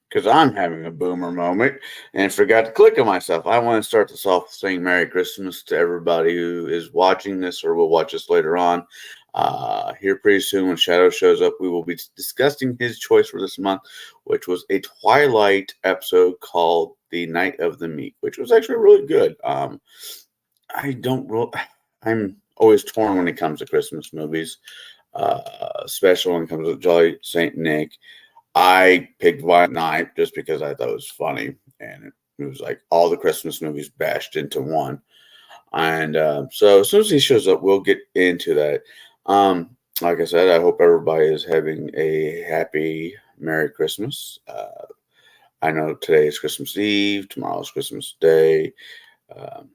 because I'm having a boomer moment and forgot to click on myself. I want to start this off saying Merry Christmas to everybody who is watching this or will watch this later on. Here pretty soon, when Shadow shows up, we will be discussing his choice for this month, which was a Twilight episode called "The Night of the Meek," which was actually really good. I don't real. I'm always torn when it comes to Christmas movies, especially when it comes to Jolly Saint Nick. I picked Violent Night just because I thought it was funny, and it was like all the Christmas movies bashed into one. And so as soon as he shows up, we'll get into that. Like I said, I hope everybody is having a happy Merry Christmas. I know today is Christmas Eve, tomorrow's Christmas Day. Um,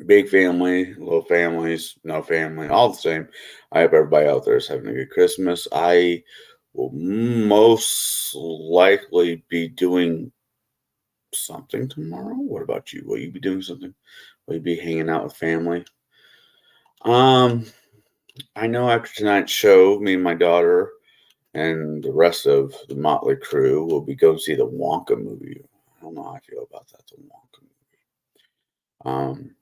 Big family, little families, no family, all the same. I hope everybody out there is having a good Christmas. I will most likely be doing something tomorrow. What about you? Will you be doing something? Will you be hanging out with family? Um, I know after tonight's show, me and my daughter and the rest of the Motley crew will be going to see the Wonka movie. I don't know how I feel about that, the Wonka movie.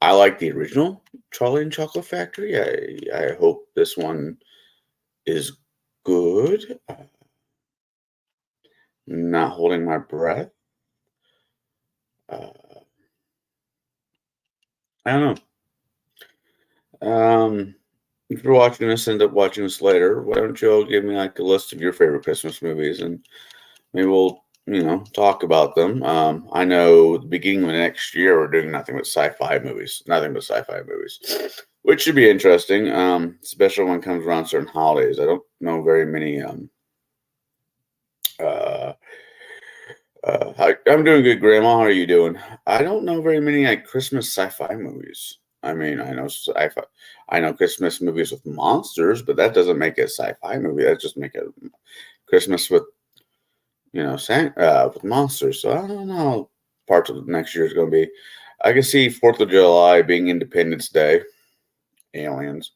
I like the original Charlie and Chocolate Factory. I hope this one is good. Not holding my breath. Uh, I don't know. If you're watching this, end up watching this later, why don't you all give me like a list of your favorite Christmas movies and maybe we'll, talk about them. I know the beginning of next year we're doing nothing but sci-fi movies, nothing but sci-fi movies, which should be interesting. Especially when it comes around certain holidays. I don't know very many. Uh, I'm doing good, Grandma. How are you doing? I don't know very many like Christmas sci-fi movies. I mean, I know sci-fi, I know Christmas movies with monsters, but that doesn't make it a sci-fi movie. That just make it Christmas with with monsters. So I don't know how parts of next year is going to be. I can see Fourth of July being Independence Day, aliens,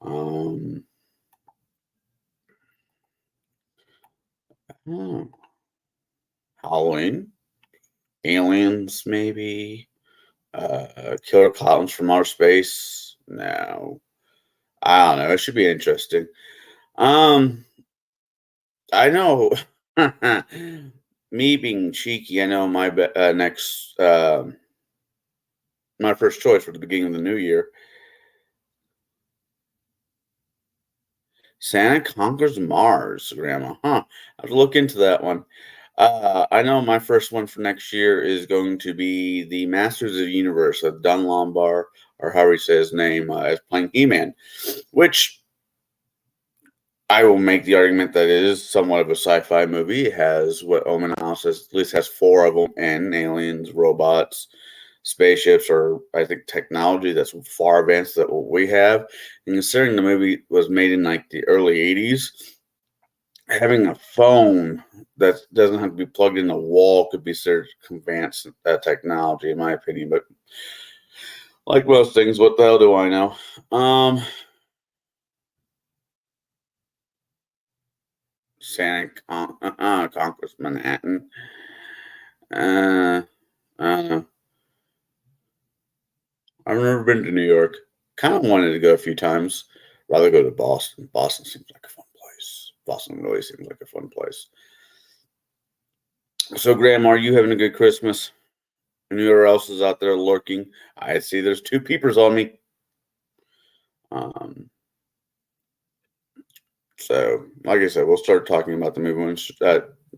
um, hmm, Halloween, aliens, maybe. Killer Clowns from Outer Space. No, I don't know. It should be interesting. Um, I know. Me being cheeky, I know next my first choice for the beginning of the new year. Santa Conquers Mars, Grandma. Huh. I have to look into that one. I know my first one for next year is going to be the Masters of the Universe of Don Lombard, or however he says his name, as playing He-Man, which I will make the argument that it is somewhat of a sci-fi movie. It has what Omen House says, at least has four of them, and aliens, robots, spaceships, or I think technology that's far advanced than what we have. And considering the movie was made in like the early '80s, having a phone that doesn't have to be plugged in the wall could be considered advanced technology, in my opinion. But like most things, what the hell do I know? Um, Conquers Manhattan. Uh, I don't know. I've never been to New York. Kind of wanted to go a few times. Rather go to Boston. Boston seems like a fun place. Boston really seems like a fun place. So, Graham, are you having a good Christmas? Anywhere else is out there lurking? I see there's two peepers on me. Um, so, like I said, we'll start talking about the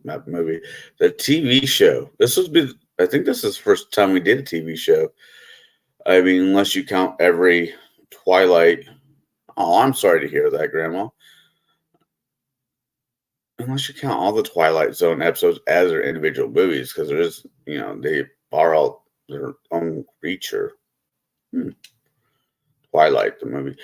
not the movie, the TV show. I think this is the first time we did a TV show. I mean, unless you count every Twilight. Oh, I'm sorry to hear that, Grandma. Unless you count all the Twilight Zone episodes as their individual movies, because there is, they borrow their own creature. Hmm. Twilight, the movie.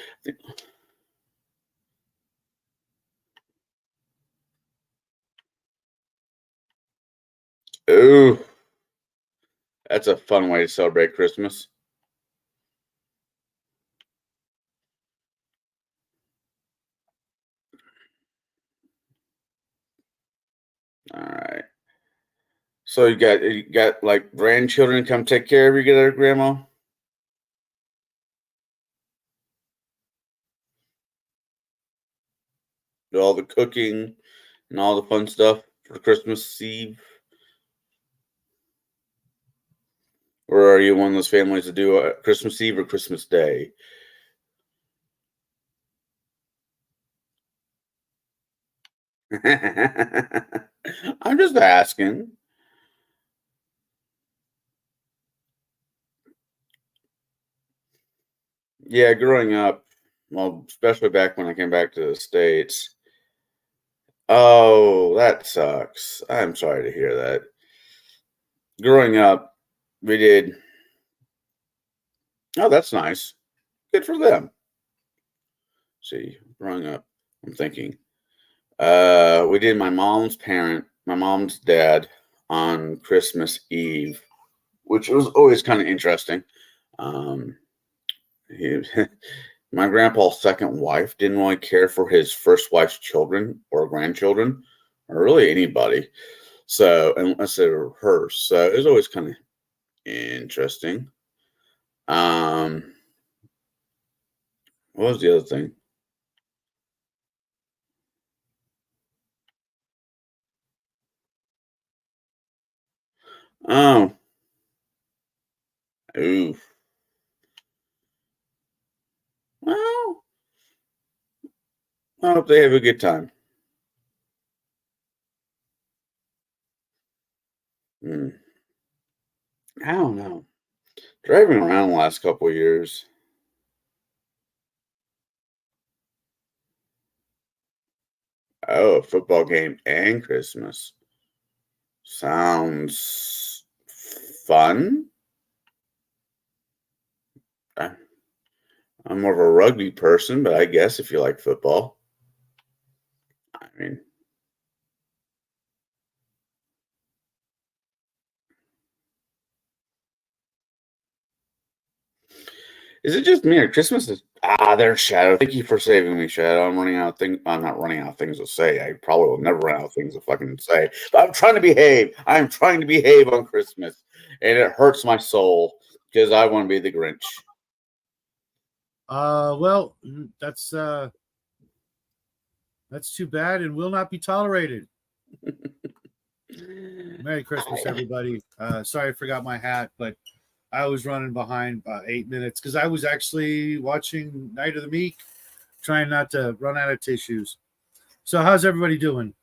Ooh, that's a fun way to celebrate Christmas. So you got like grandchildren come take care of you, there, Grandma? Do all the cooking and all the fun stuff for Christmas Eve, or are you one of those families that do Christmas Eve or Christmas Day? I'm just asking. Yeah, growing up, well, especially back when I came back to the States. Oh, that sucks. I'm sorry to hear that. Growing up, we did. Oh, that's nice. Good for them. See, growing up, I'm thinking. We did my mom's dad on Christmas Eve, which was always kind of interesting. Um, he, my grandpa's second wife didn't really care for his first wife's children or grandchildren, or really anybody. So, unless they were hers. So it was always kind of interesting. Um, what was the other thing? Oh, ooh. Well, I hope they have a good time. Hmm. I don't know. Driving around the last couple of years. Oh, a football game and Christmas. Sounds fun. I- I'm more of a rugby person, but I guess if you like football, I mean, is it just me or Christmas is there's Shadow. Thank you for saving me, Shadow. I'm running out of things. I'm not running out of things to say. I probably will never run out of things to fucking say. But I'm trying to behave. I'm trying to behave on Christmas. And it hurts my soul because I want to be the Grinch. Well, that's too bad and will not be tolerated. Merry Christmas, everybody. Sorry I forgot my hat, but I was running behind 8 minutes because I was actually watching Night of the Meek, trying not to run out of tissues. So, how's everybody doing?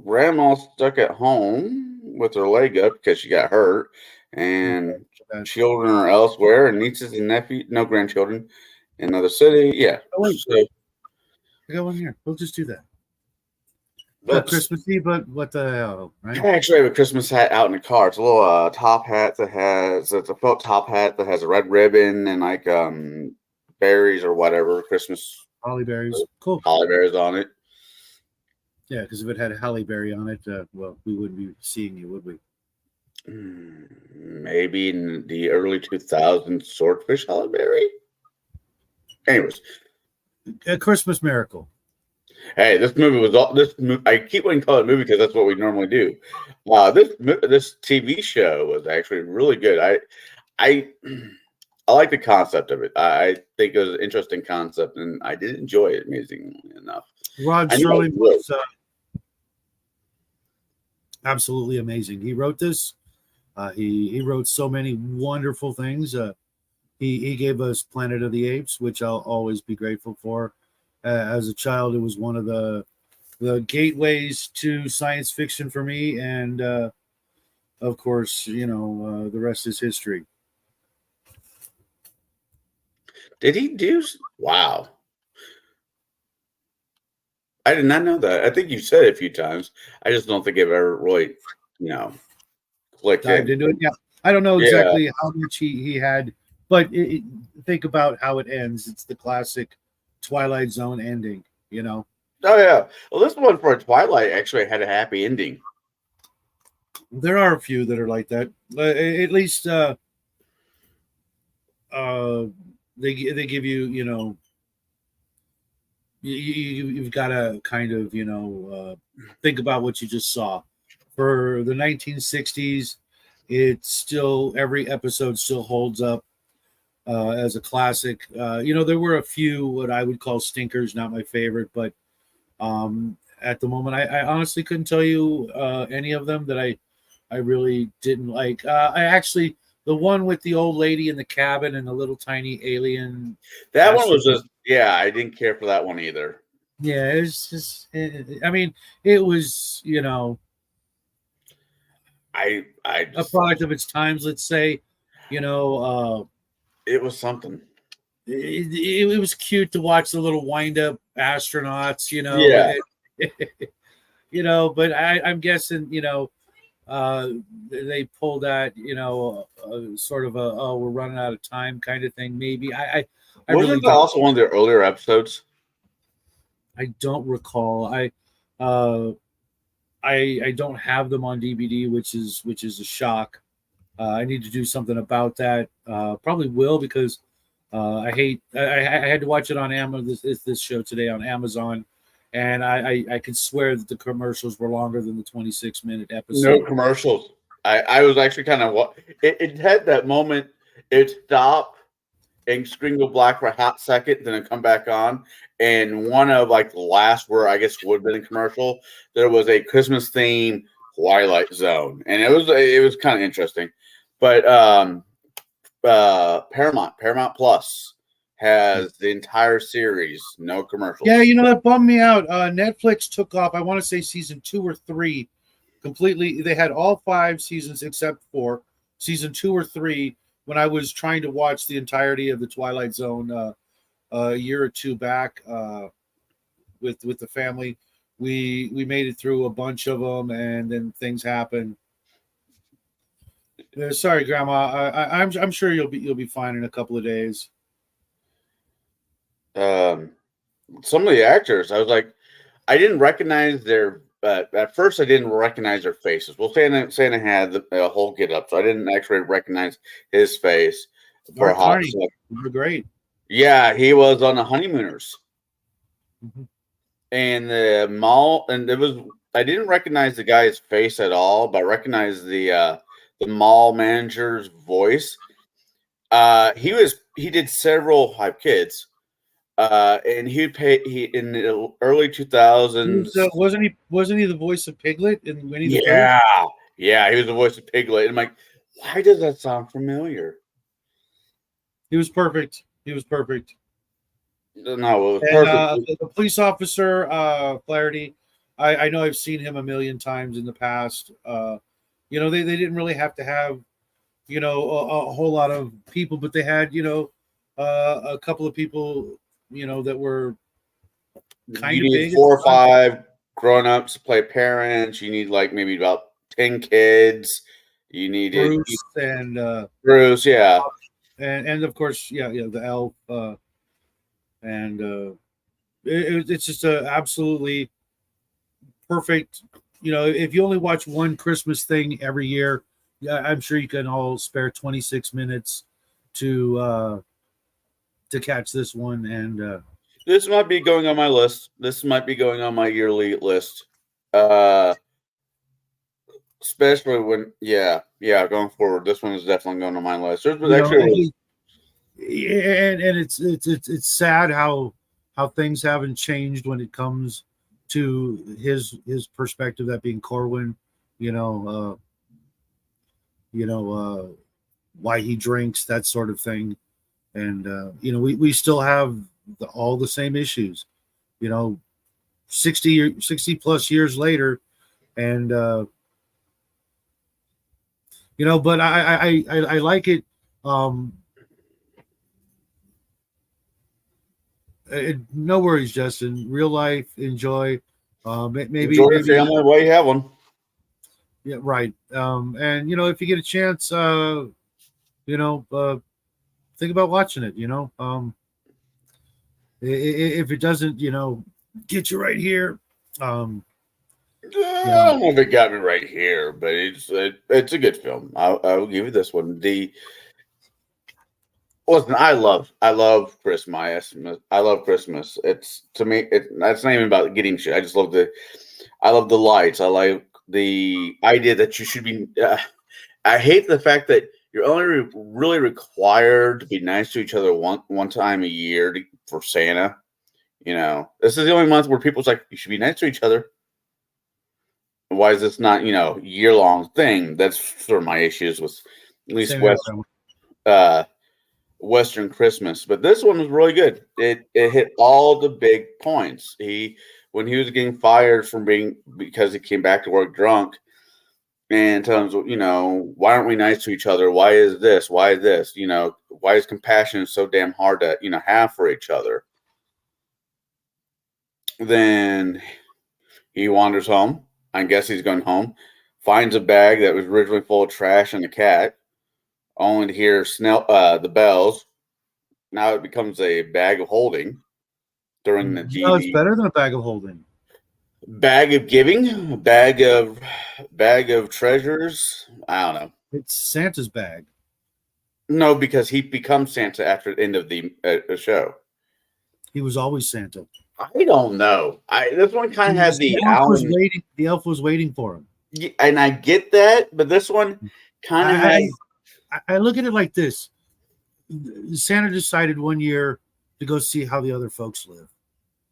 Grandma's stuck at home with her leg up because she got hurt, and Okay. children are elsewhere, and nieces and nephews, no grandchildren, in another city. Yeah. Oh, wait, So, I got one here. We'll just do that. So, but Christmas Eve, but what the hell, right? I actually have a Christmas hat out in the car. It's a little top hat that has it's a felt top hat that has a red ribbon and like berries or whatever Christmas Holly berries. Cool. holly berries on it. Yeah, because if it had a Halle Berry on it, well, we wouldn't be seeing you, would we? Maybe in the early 2000s, swordfish holly berry. Anyways, A Christmas Miracle. hey, this movie was all this. I keep wanting to call it a movie because that's what we normally do. This TV show was actually really good. I I like the concept of it. I think it was an interesting concept, and I did enjoy it. Amazingly enough, Rod I know I Serling would. was absolutely amazing. He wrote this. He wrote so many wonderful things. He gave us Planet of the Apes, which I'll always be grateful for. As a child, it was one of the gateways to science fiction for me, and of course, the rest is history. Did he do? Wow, I did not know that. I think you said it a few times. I just don't think I've ever really, you know, clicked Dived in. into it. Yeah, I don't know Yeah. exactly how much he had, but think about how it ends. It's the classic Twilight Zone ending. Oh yeah. Well, this one for Twilight actually had a happy ending. There are a few that are like that. At least uh, they give you you've got to kind of think about what you just saw for the 1960s. It's still, every episode still holds up as a classic. There were a few what I would call stinkers, not my favorite, but at the moment, I honestly couldn't tell you any of them that I really didn't like. I actually, the one with the old lady in the cabin and the little tiny alien. That one was just, yeah, I didn't care for that one either. Yeah, it's just, I mean, it was, I just, a product of its times, let's say. It was something. It was cute to watch the little wind up astronauts, Yeah. But I'm guessing, they pulled that, sort of we're running out of time kind of thing. Maybe I Wasn't really that also one of their earlier episodes? I don't recall. I don't have them on DVD, which is a shock. I need to do something about that. Probably will, because I had to watch it on Amazon. This show today on Amazon, and I could swear that the commercials were longer than the 26-minute episode. No commercials. I was actually kind of it had that moment. It stopped and screen go black for a hot second, then it come back on. And one of like the last where I guess would have been a commercial, there was a Christmas theme Twilight Zone, and it was kind of interesting. But Paramount Plus has the entire series, no commercials. Yeah, that bummed me out. Netflix took off, I want to say season 2 or 3 completely. They had all 5 seasons except for season 2 or 3 when I was trying to watch the entirety of the Twilight Zone a year or two back with the family. We made it through a bunch of them, and then things happened. Sorry, Grandma. I'm sure you'll be fine in a couple of days. Some of the actors, I was like, I didn't recognize their. At first, I didn't recognize their faces. Well, Santa had a whole get up, so I didn't actually recognize his face for a hot second. They're great. Yeah, he was on the Honeymooners, and the mall, and it was. I didn't recognize the guy's face at all, but I recognized the mall manager's voice. He did several Hype Kids. And he in the early 2000s. Wasn't he the voice of Piglet in Winnie the Pooh? Yeah, he was the voice of Piglet. And I'm like, why does that sound familiar? He was perfect. No, it was perfect. The police officer, Flaherty, I know I've seen him a million times in the past. They didn't really have to have, a whole lot of people, but they had, a couple of people, that were kind of big. 4 or 5 grown-ups to play parents. You need like maybe about 10 kids. You needed Bruce, yeah. And of course, the elf. It's just a absolutely perfect, if you only watch one Christmas thing every year, I'm sure you can all spare 26 minutes to catch this one. And this might be going on my list. This might be going on my yearly list. Especially when going forward, this one is definitely going on my list. There's actually and it's sad how things haven't changed when it comes to his perspective, that being Corwin, why he drinks, that sort of thing. And we still have all the same issues, 60 plus years later. And but I like it. No worries, Justin. Real life, enjoy. Maybe enjoy the family while you have one. Yeah, right. And if you get a chance, think about watching it. If it doesn't, get you right here. I don't know if it got me right here, but it's a good film. I will give you this one. Listen, I love Christmas. I love Christmas. It's, to me, that's not even about getting shit. I love the lights. I like the idea that you should be. I hate the fact that you're only really required to be nice to each other one time a year for Santa. This is the only month where people's like, you should be nice to each other. Why is this not, year long thing? That's sort of my issues with at least Western Christmas. But this one was really good. It hit all the big points. When he was getting fired because he came back to work drunk, and tells him, why aren't we nice to each other? Why is this? Why is this? Why is compassion so damn hard to have for each other? Then he wanders home. I guess he's going home. Finds a bag that was originally full of trash and a cat. Only to hear the bells. Now it becomes a bag of holding during the DVD. No, it's better than a bag of holding. Bag of giving, bag of treasures. I don't know. It's Santa's bag. No, because he becomes Santa after the end of the show. He was always Santa. I don't know. This one kind of had the elf was waiting. The elf was waiting for him. Yeah, and I get that, but this one kind of has. I look at it like this: Santa decided one year to go see how the other folks live.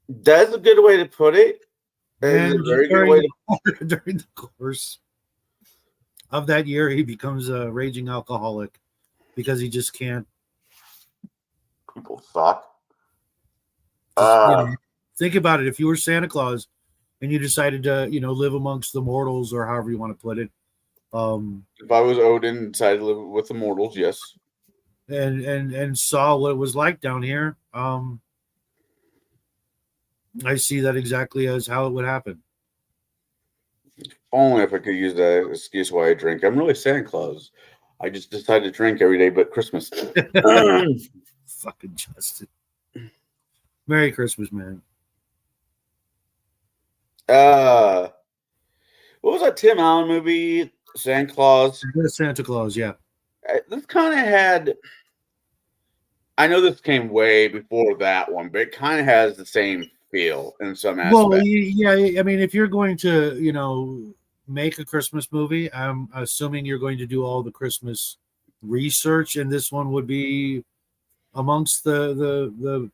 That's a good way to put it. And during the course of that year, he becomes a raging alcoholic because he just can't. People suck. Think about it. If you were Santa Claus and you decided to, live amongst the mortals, or however you want to put it. If I was Odin and decided to live with the mortals, yes. And saw what it was like down here. I see that exactly as how it would happen. Only if I could use that excuse why I drink. I'm really Santa Claus. I just decided to drink every day but Christmas. Fucking Justin. Merry Christmas, man. What was that Tim Allen movie? Santa Claus? Santa Claus, yeah. This kind of had... I know this came way before that one, but it kind of has the same feel in some aspects. Well, yeah. I mean, if you're going to, make a Christmas movie, I'm assuming you're going to do all the Christmas research, and this one would be amongst the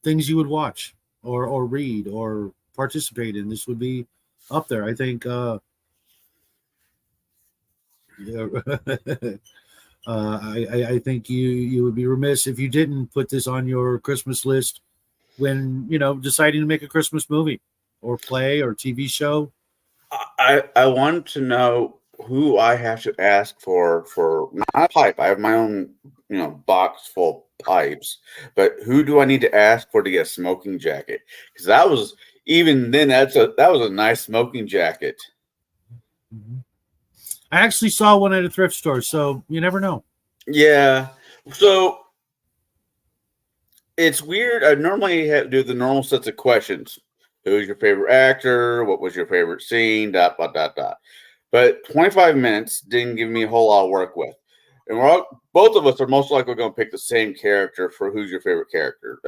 things you would watch or read or participate in. This would be up there, I think. I think you would be remiss if you didn't put this on your Christmas list when deciding to make a Christmas movie or play or TV show. I want to know who I have to ask for not a pipe. I have my own box full of pipes, but who do I need to ask for to get a smoking jacket? Because that was a nice smoking jacket. Mm-hmm. I actually saw one at a thrift store, so you never know. Yeah. So it's weird. I normally do the normal sets of questions. Who's your favorite actor? What was your favorite scene? ... But 25 minutes didn't give me a whole lot of work with. And both of us are most likely going to pick the same character for who's your favorite character.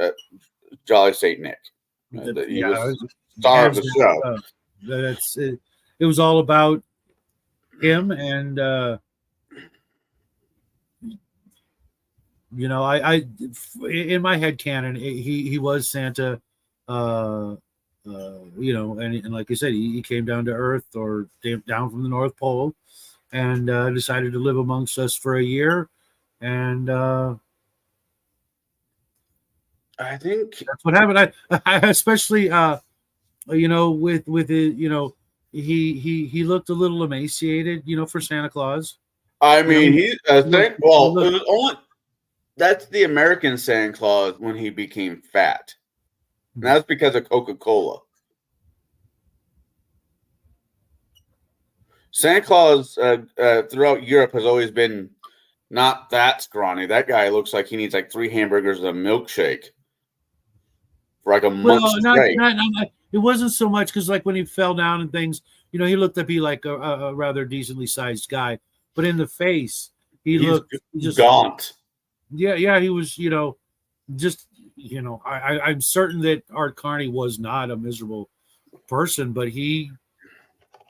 Jolly St. Nick. He was the star of the show. It was all about him, and I in my head canon, he was Santa, and like I said, he came down to Earth or down from the North Pole, and decided to live amongst us for a year, and I think that's what happened. I especially with it, he looked a little emaciated, for Santa Claus. I mean, that's the American Santa Claus when he became fat. And that's because of Coca-Cola. Santa Claus throughout Europe has always been not that scrawny. That guy looks like he needs like 3 hamburgers and a milkshake for like a month straight. It wasn't so much because like when he fell down and things, he looked to be like a rather decently sized guy. But in the face, he looked just gaunt. Yeah, he was, just, I'm certain that Art Carney was not a miserable person, but he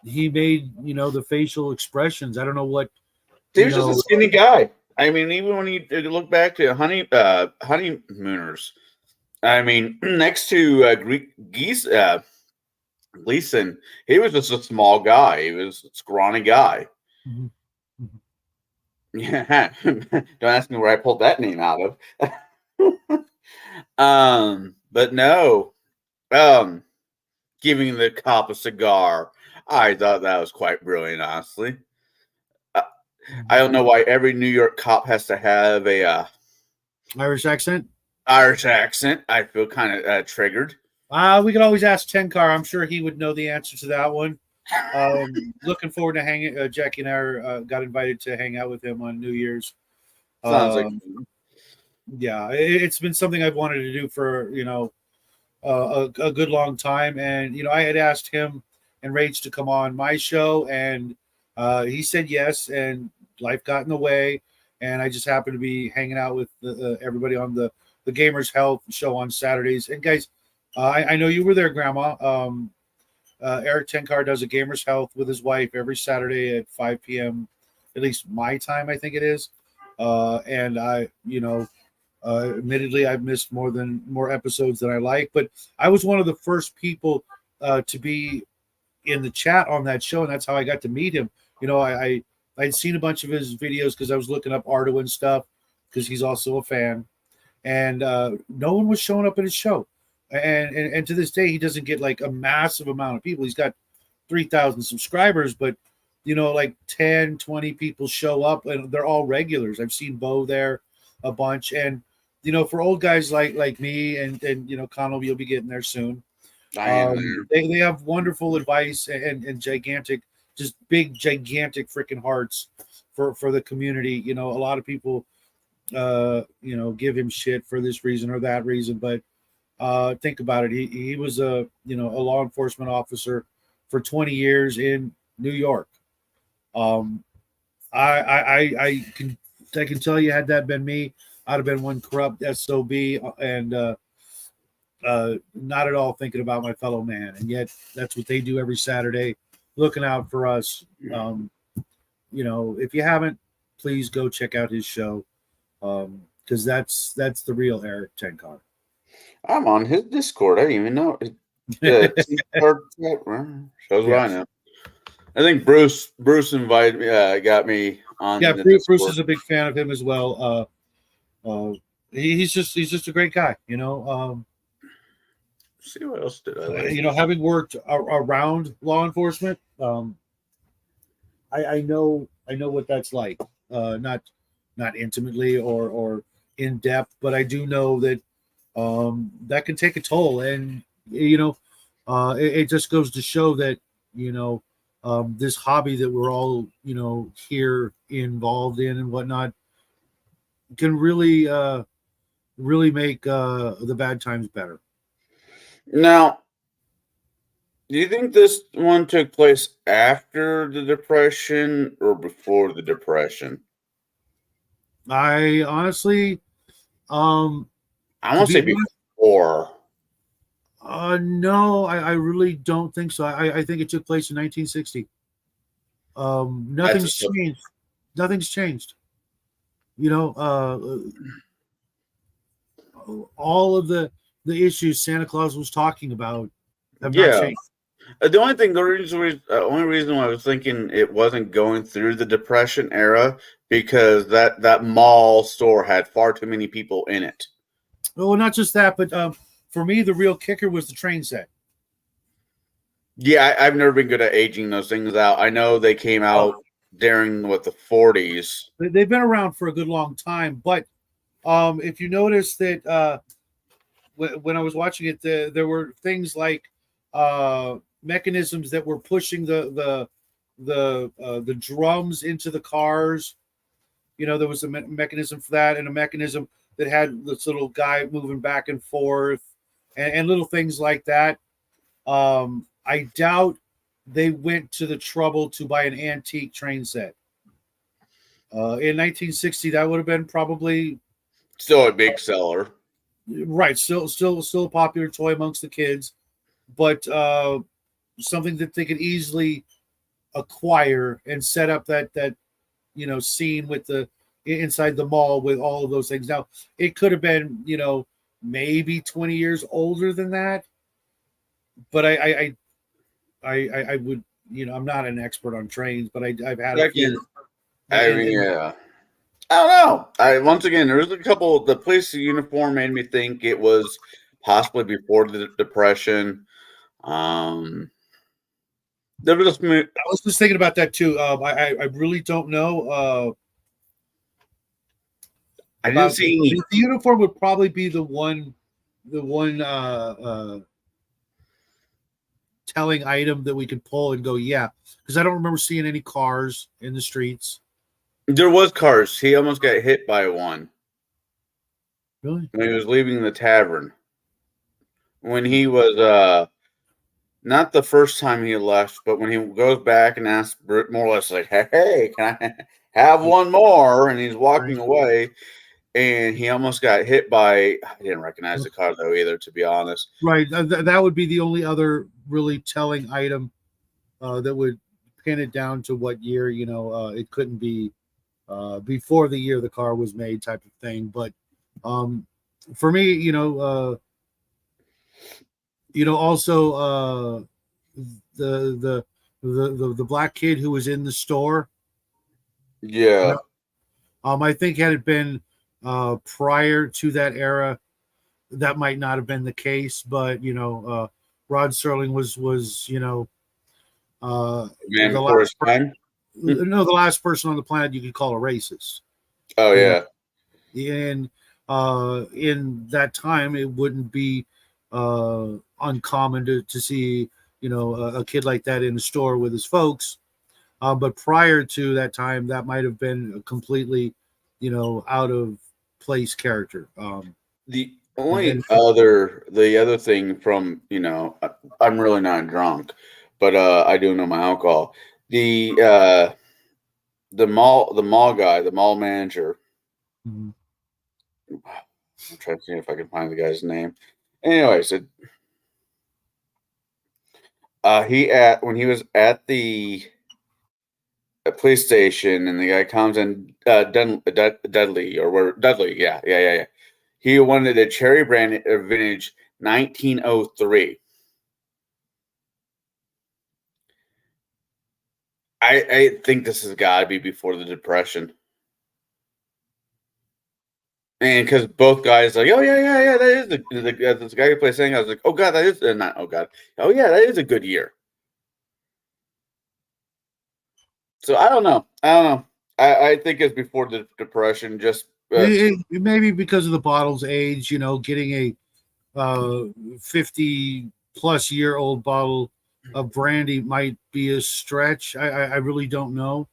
he made, the facial expressions. I don't know what, He was just a skinny guy. I mean, even when you look back to honeymooners, I mean, next to Gleason, he was just a small guy. He was a scrawny guy. Mhm. Yeah, don't ask me where I pulled that name out of. But no, giving the cop a cigar. I thought that was quite brilliant, honestly. I don't know why every New York cop has to have a Irish accent. Irish accent. I feel kind of triggered. We could always ask Tenkar. I'm sure he would know the answer to that one. Looking forward to hanging. Jackie and I got invited to hang out with him on New Year's. Sounds like Yeah, it's been something I've wanted to do for a good long time, and I had asked him and Rage to come on my show, and he said yes, and life got in the way, and I just happened to be hanging out with everybody on the Gamers Health show on Saturdays. And guys, I know you were there, Grandma. Eric Tenkar does a Gamers Health with his wife every Saturday at 5 p.m. At least my time, I think it is. And I, admittedly, I've missed more episodes than I like, but I was one of the first people to be in the chat on that show, and that's how I got to meet him. I'd seen a bunch of his videos because I was looking up Arduin stuff because he's also a fan, and no one was showing up at his show. And to this day, he doesn't get like a massive amount of people. He's got 3,000 subscribers, but like 10, 20 people show up, and they're all regulars. I've seen Bo there a bunch, and for old guys like me and Connell, you'll be getting there soon. They have wonderful advice and gigantic, just big, gigantic freaking hearts for the community. A lot of people, give him shit for this reason or that reason, but think about it. He was a law enforcement officer for 20 years in New York. I can tell you, had that been me, I'd have been one corrupt SOB and not at all thinking about my fellow man. And yet that's what they do every Saturday, looking out for us. If you haven't, please go check out his show, because that's the real Eric Tenkar. I'm on his Discord. I didn't even know. Shows what I know. I think Bruce invited me, got me on. Yeah, Bruce is a big fan of him as well. He's just a great guy. See what else did I like? Having worked around law enforcement, I know what that's like. Not intimately or in depth, but I do know that that can take a toll, and it just goes to show that this hobby that we're all here involved in and whatnot can really make the bad times better. Now, do you think this one took place after the Depression or before the Depression? I honestly, I want to say before. No, I really don't think so. I think it took place in 1960. Nothing's changed. Nothing's changed. All of the issues Santa Claus was talking about have not changed. The only reason why I was thinking it wasn't going through the Depression era, because that mall store had far too many people in it. Well, not just that, but for me, the real kicker was the train set. Yeah, I've never been good at aging those things out. I know they came out during the 40s. They've been around for a good long time, but if you notice that when I was watching it, there were things like mechanisms that were pushing the drums into the cars. There was a mechanism for that, and a mechanism that had this little guy moving back and forth, and little things like that. I doubt they went to the trouble to buy an antique train set. In 1960, that would have been probably still a big seller, right? Still a popular toy amongst the kids, but something that they could easily acquire and set up that scene with the inside the mall with all of those things. Now it could have been maybe 20 years older than that, but I would I'm not an expert on trains, but I've had a few. Again, I mean, yeah. I don't know. Once again, there was a couple. The police uniform made me think it was possibly before the Depression. There was just, I was just thinking about that too. I really don't know. I didn't see any. The uniform would probably be the one telling item that we could pull and go, yeah, because I don't remember seeing any cars in the streets. There was cars. He almost got hit by one. Really? When he was leaving the tavern. When he was not the first time he left, but when he goes back and asks more or less like, "Hey, can I have one more?" And he's walking away, and he almost got hit by. I didn't recognize the car though either, to be honest. Right. That would be the only other really telling item that would pin it down to what year. It couldn't be before the year the car was made, type of thing. But for me, also the black kid who was in the store. Yeah. I think had it been prior to that era, that might not have been the case. But Rod Serling was Man before his time. No, the last person on the planet you could call a racist. Oh yeah. And in that time, it wouldn't be uncommon to see a kid like that in the store with his folks. But prior to that time, that might have been a completely out of place character. The other thing from I'm really not drunk, but I do know my alcohol. The mall guy, the mall manager. Mm-hmm. I'm trying to see if I can find the guy's name. Anyways, when he was at the police station, and the guy comes in, Dudley, or where Dudley, yeah. He wanted a cherry brand vintage 1903. I think this has got to be before the Depression. And because both guys like, oh yeah, that is this guy who plays saying, I was like, oh god, that is not, oh god, oh yeah, that is a good year. So I don't know. I think it's before the Depression. Just maybe because of the bottle's age, getting a 50-plus-year-old bottle of brandy might be a stretch. I really don't know.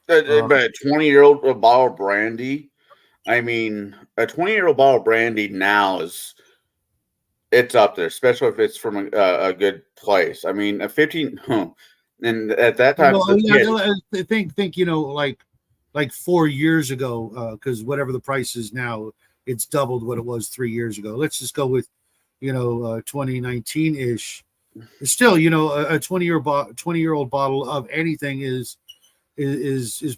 But a 20-year-old bottle of brandy. I mean, a 20-year-old bottle of brandy now it's up there, especially if it's from a good place. I mean, a 15, and at that time, think like 4 years ago, because whatever the price is now, it's doubled what it was 3 years ago. Let's just go with 2019 ish. Still, a 20-year-old bottle of anything is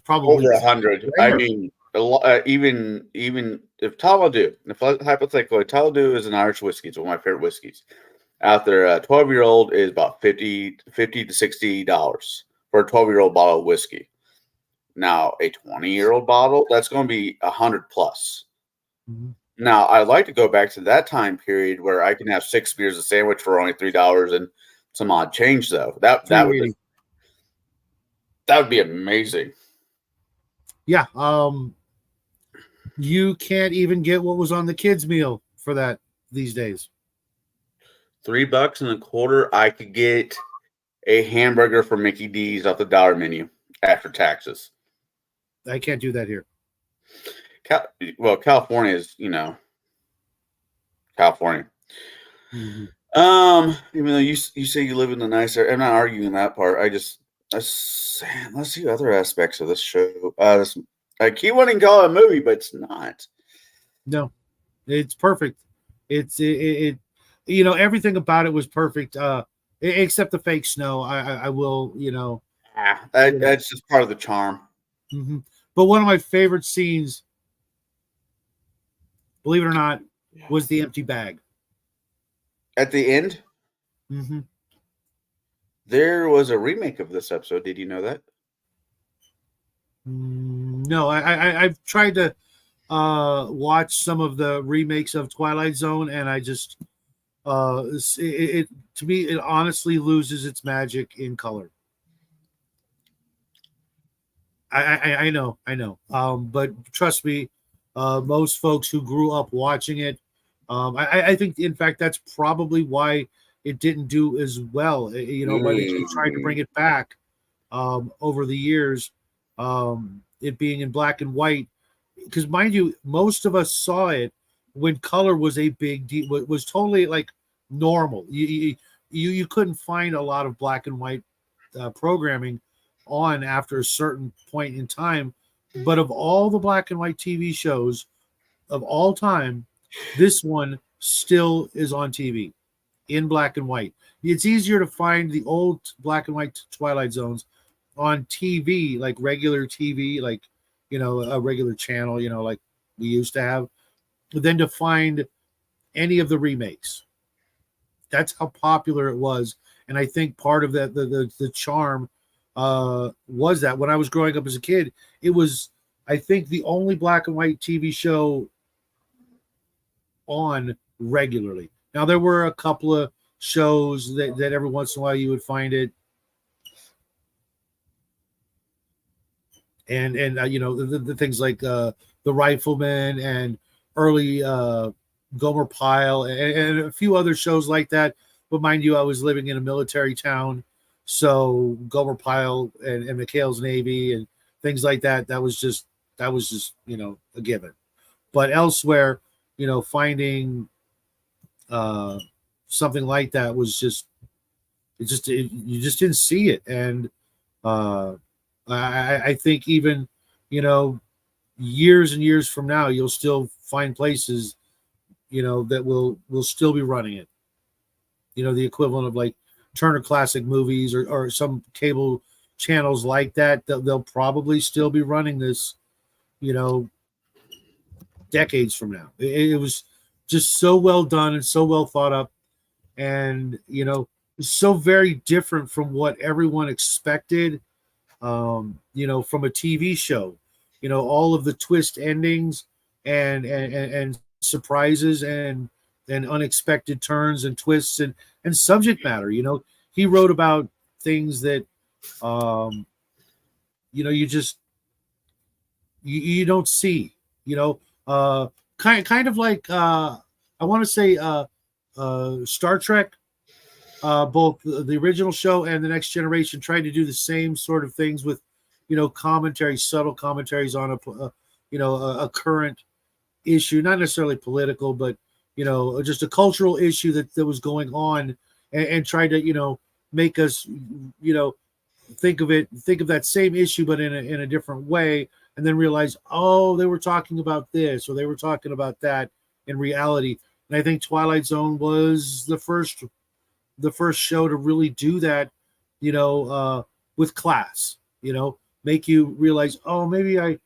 probably over 100. I mean, even if Taladoo, hypothetically, Taladoo is an Irish whiskey. It's one of my favorite whiskeys out there. 12-year-old is about $50 to $60 for a 12-year-old bottle of whiskey. Now, a 20-year-old bottle, that's going to be 100 plus. Mm-hmm. Now, I'd like to go back to that time period where I can have 6 beers a sandwich for only $3 and some odd change, though. That would be amazing. Yeah. You can't even get what was on the kids' meal for that these days. $3.25. I could get a hamburger from Mickey D's off the dollar menu after taxes. I can't do that here. California is, California. Mm-hmm. Even though you say you live in the nice area, I'm not arguing that part. Let's see other aspects of this show. I keep wanting to call it a movie, but it's not. No, it's perfect. It's everything about it was perfect, except the fake snow. I will, That's just part of the charm. Mm-hmm. But one of my favorite scenes, believe it or not, was the empty bag. At the end, Mm-hmm. there was a remake of this episode. Did you know that? No, I've tried to watch some of the remakes of Twilight Zone, and I just it to me it honestly loses its magic in color. I know, but trust me, most folks who grew up watching it, I think in fact that's probably why it didn't do as well. But they keep trying to bring it back over the years, it being in black and white. Because mind you, most of us saw it when color was a big deal, was totally like normal. You couldn't find a lot of black and white programming on after a certain point in time. But of all the black and white TV shows of all time, this one still is on TV in black and white. It's easier to find the old black and white Twilight Zones on TV, like regular TV, like a regular channel, like we used to have, than to find any of the remakes. That's how popular it was, and I think part of that the charm was that when I was growing up as a kid, it was, I think, the only black and white TV show on regularly. Now there were a couple of shows that every once in a while you would find it, and the things like the Rifleman and early Gomer Pyle and a few other shows like that. But mind you, I was living in a military town, so Gomer Pyle and McHale's Navy and things like that. That was just a given. But elsewhere, finding something like that was you just didn't see it. And I think even years and years from now, you'll still find places that will still be running it. The equivalent of like Turner Classic Movies or some cable channels like that. They'll probably still be running this, decades from now. It was just so well done and so well thought up, and so very different from what everyone expected. From a TV show, all of the twist endings and surprises and unexpected turns and twists and subject matter. He wrote about things that you don't see. Kind of like I want to say Star Trek. Both the original show and the Next Generation tried to do the same sort of things with, subtle commentaries on a current issue, not necessarily political, but just a cultural issue that was going on, and try to make us think of that same issue but in a different way, and then realize, oh, they were talking about this or they were talking about that in reality. And I think Twilight Zone was the first show to really do that, with class, make you realize, oh, maybe I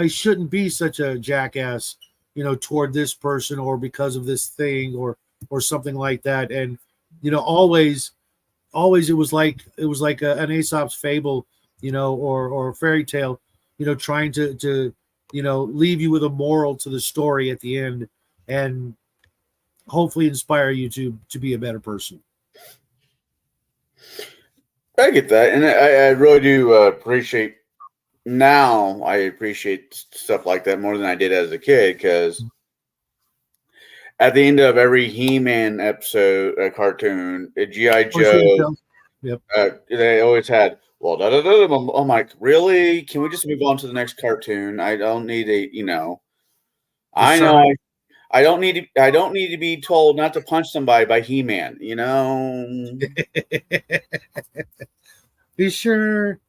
shouldn't be such a jackass, toward this person or because of this thing or something like that. And, always it was like an Aesop's fable, or a fairy tale, trying to leave you with a moral to the story at the end and hopefully inspire you to be a better person. I get that, and I really do appreciate. Now I appreciate stuff like that more than I did as a kid, because at the end of every He-Man episode, a cartoon, a G.I. Joe, yep, they always had, well, da, da, da, da. I'm like, really? Can we just move on to the next cartoon? I don't need I know I don't need to be told not to punch somebody by He-Man, You sure?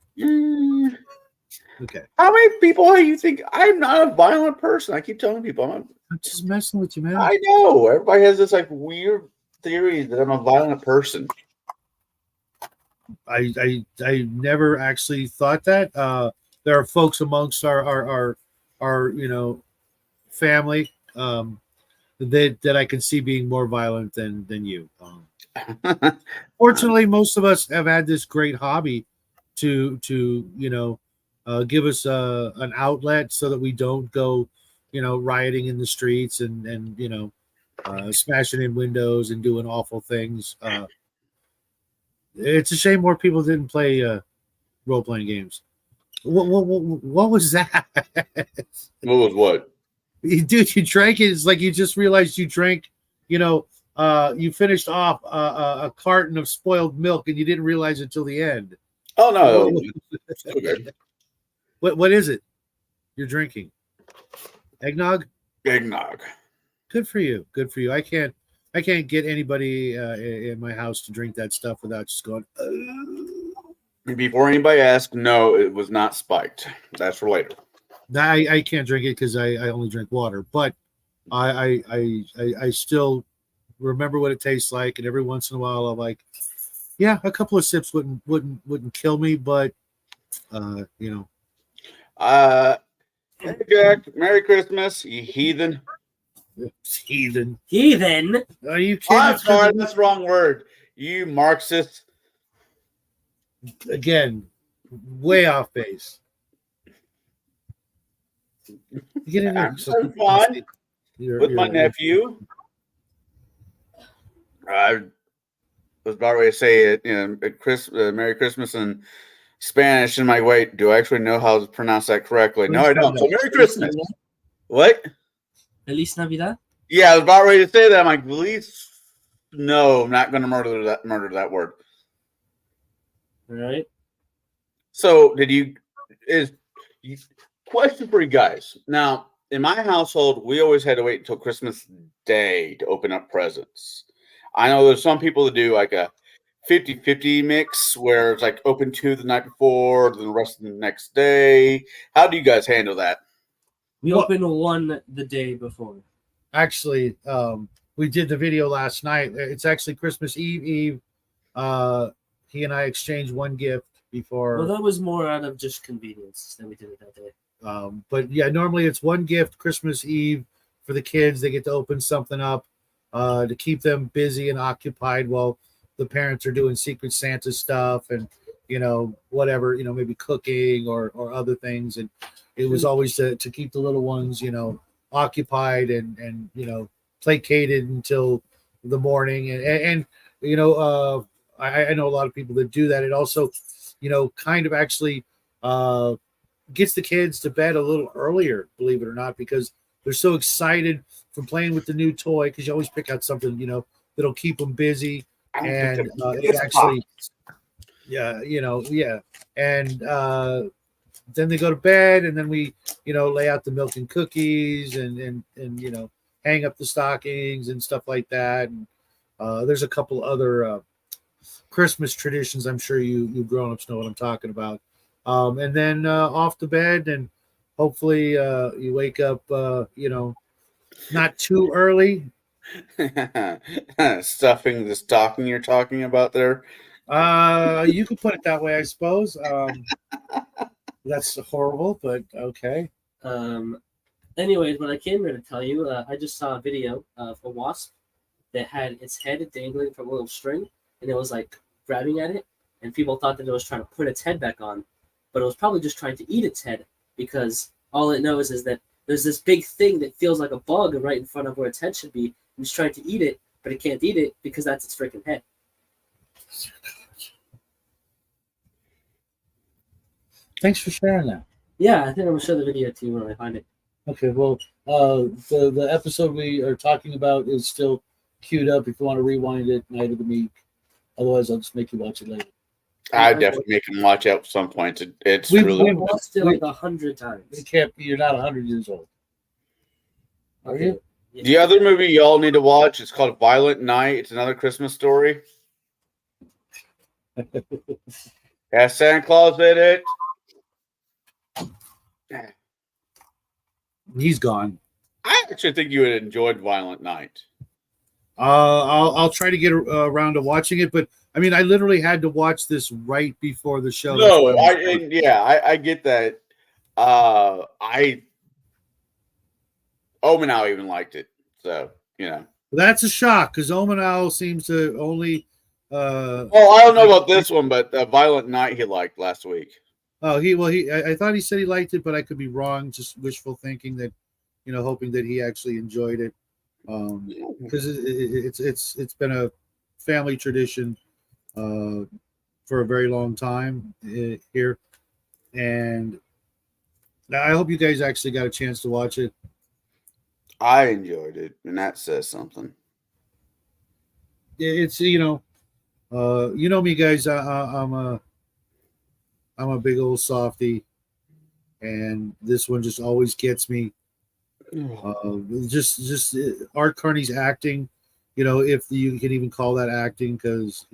Okay. How many people do you think? I'm not a violent person. I keep telling people I'm just messing with you, man. I know. Everybody has this like weird theory that I'm a violent person. I never actually thought that. There are folks amongst our family that I can see being more violent than you. Fortunately, most of us have had this great hobby to give us an outlet so that we don't go rioting in the streets and smashing in windows and doing awful things. It's a shame more people didn't play role playing games. What was that? What was what? Dude, you drank it. It's like you just realized you drank, you finished off a carton of spoiled milk and you didn't realize it till the end. Oh no, okay. What is it you're drinking? Eggnog? Eggnog. Good for you. Good for you. I can't get anybody in my house to drink that stuff without just going. Before anybody asks, no, it was not spiked. That's for later. I can't drink it because I only drink water, but I still remember what it tastes like, and every once in a while I'm like, yeah, a couple of sips wouldn't kill me, but Hey Jack, Merry Christmas, you heathen. Heathen. Are you kidding? Oh, I'm sorry, that's the wrong word. You Marxist. Again, way off base. Get in there. I'm so fun with my nephew. I was about ready to say it, Merry Christmas in Spanish. And I'm like, wait, do I actually know how to pronounce that correctly? No, I don't. So Merry Christmas. What? Feliz Navidad? Yeah, I was about ready to say that. I'm like, please, no, I'm not going to murder that word. All right. So, question for you guys. Now, in my household, we always had to wait until Christmas Day to open up presents. I know there's some people that do like a 50-50 mix where it's like open 2 the night before, then the rest of the next day. How do you guys handle that? We opened 1 the day before. Actually, we did the video last night. It's actually Christmas Eve. He and I exchanged 1 gift before. Well, that was more out of just convenience that we did it that day. But yeah, normally it's 1 gift Christmas Eve for the kids. They get to open something up to keep them busy and occupied while the parents are doing Secret Santa stuff and whatever, maybe cooking or other things. And it was always to keep the little ones occupied and placated until the morning. And I know a lot of people that do that. It also kind of actually gets the kids to bed a little earlier, believe it or not, because they're so excited from playing with the new toy, because you always pick out something that'll keep them busy. And it actually and then they go to bed, and then we lay out the milk and cookies and hang up the stockings and stuff like that. And there's a couple other Christmas traditions I'm sure you grown-ups know what I'm talking about. And then off to bed, and hopefully you wake up not too early. Stuffing the stocking you're talking about there. You could put it that way, I suppose. That's horrible, but okay. Anyways, what I came here to tell you, I just saw a video of a wasp that had its head dangling from a little string, and it was like grabbing at it, and people thought that it was trying to put its head back on, but it was probably just trying to eat its head, because all it knows is that there's this big thing that feels like a bug right in front of where its head should be, and it's trying to eat it, but it can't eat it because that's its freaking head. Thanks for sharing that. Yeah, I think I'm going to show the video to you when I find it. Okay, well, the episode we are talking about is still queued up if you want to rewind it, Night of the Meek. Otherwise, I'll just make you watch it later. I definitely make him watch it at some point. We've watched it like 100 times. It can't be. You're not 100 years old. Are you? Yeah. The other movie y'all need to watch is called Violent Night. It's another Christmas story. Has Santa Claus in it. He's gone. I actually think you would enjoy Violent Night. I'll try to get around to watching it, but I mean, I literally had to watch this right before the show. No, I get that. I Omenau even liked it, so you know. That's a shock because Omenau seems to only. Well, I don't know about this one, but Violent Night he liked last week. Oh, I thought he said he liked it, but I could be wrong. Just wishful thinking that, hoping that he actually enjoyed it. Because it's been a family tradition for a very long time here, and I hope you guys actually got a chance to watch it. I enjoyed it, and that says something. It's me, guys. I'm a big old softy, and this one just always gets me. Just Art Carney's acting, if you can even call that acting, because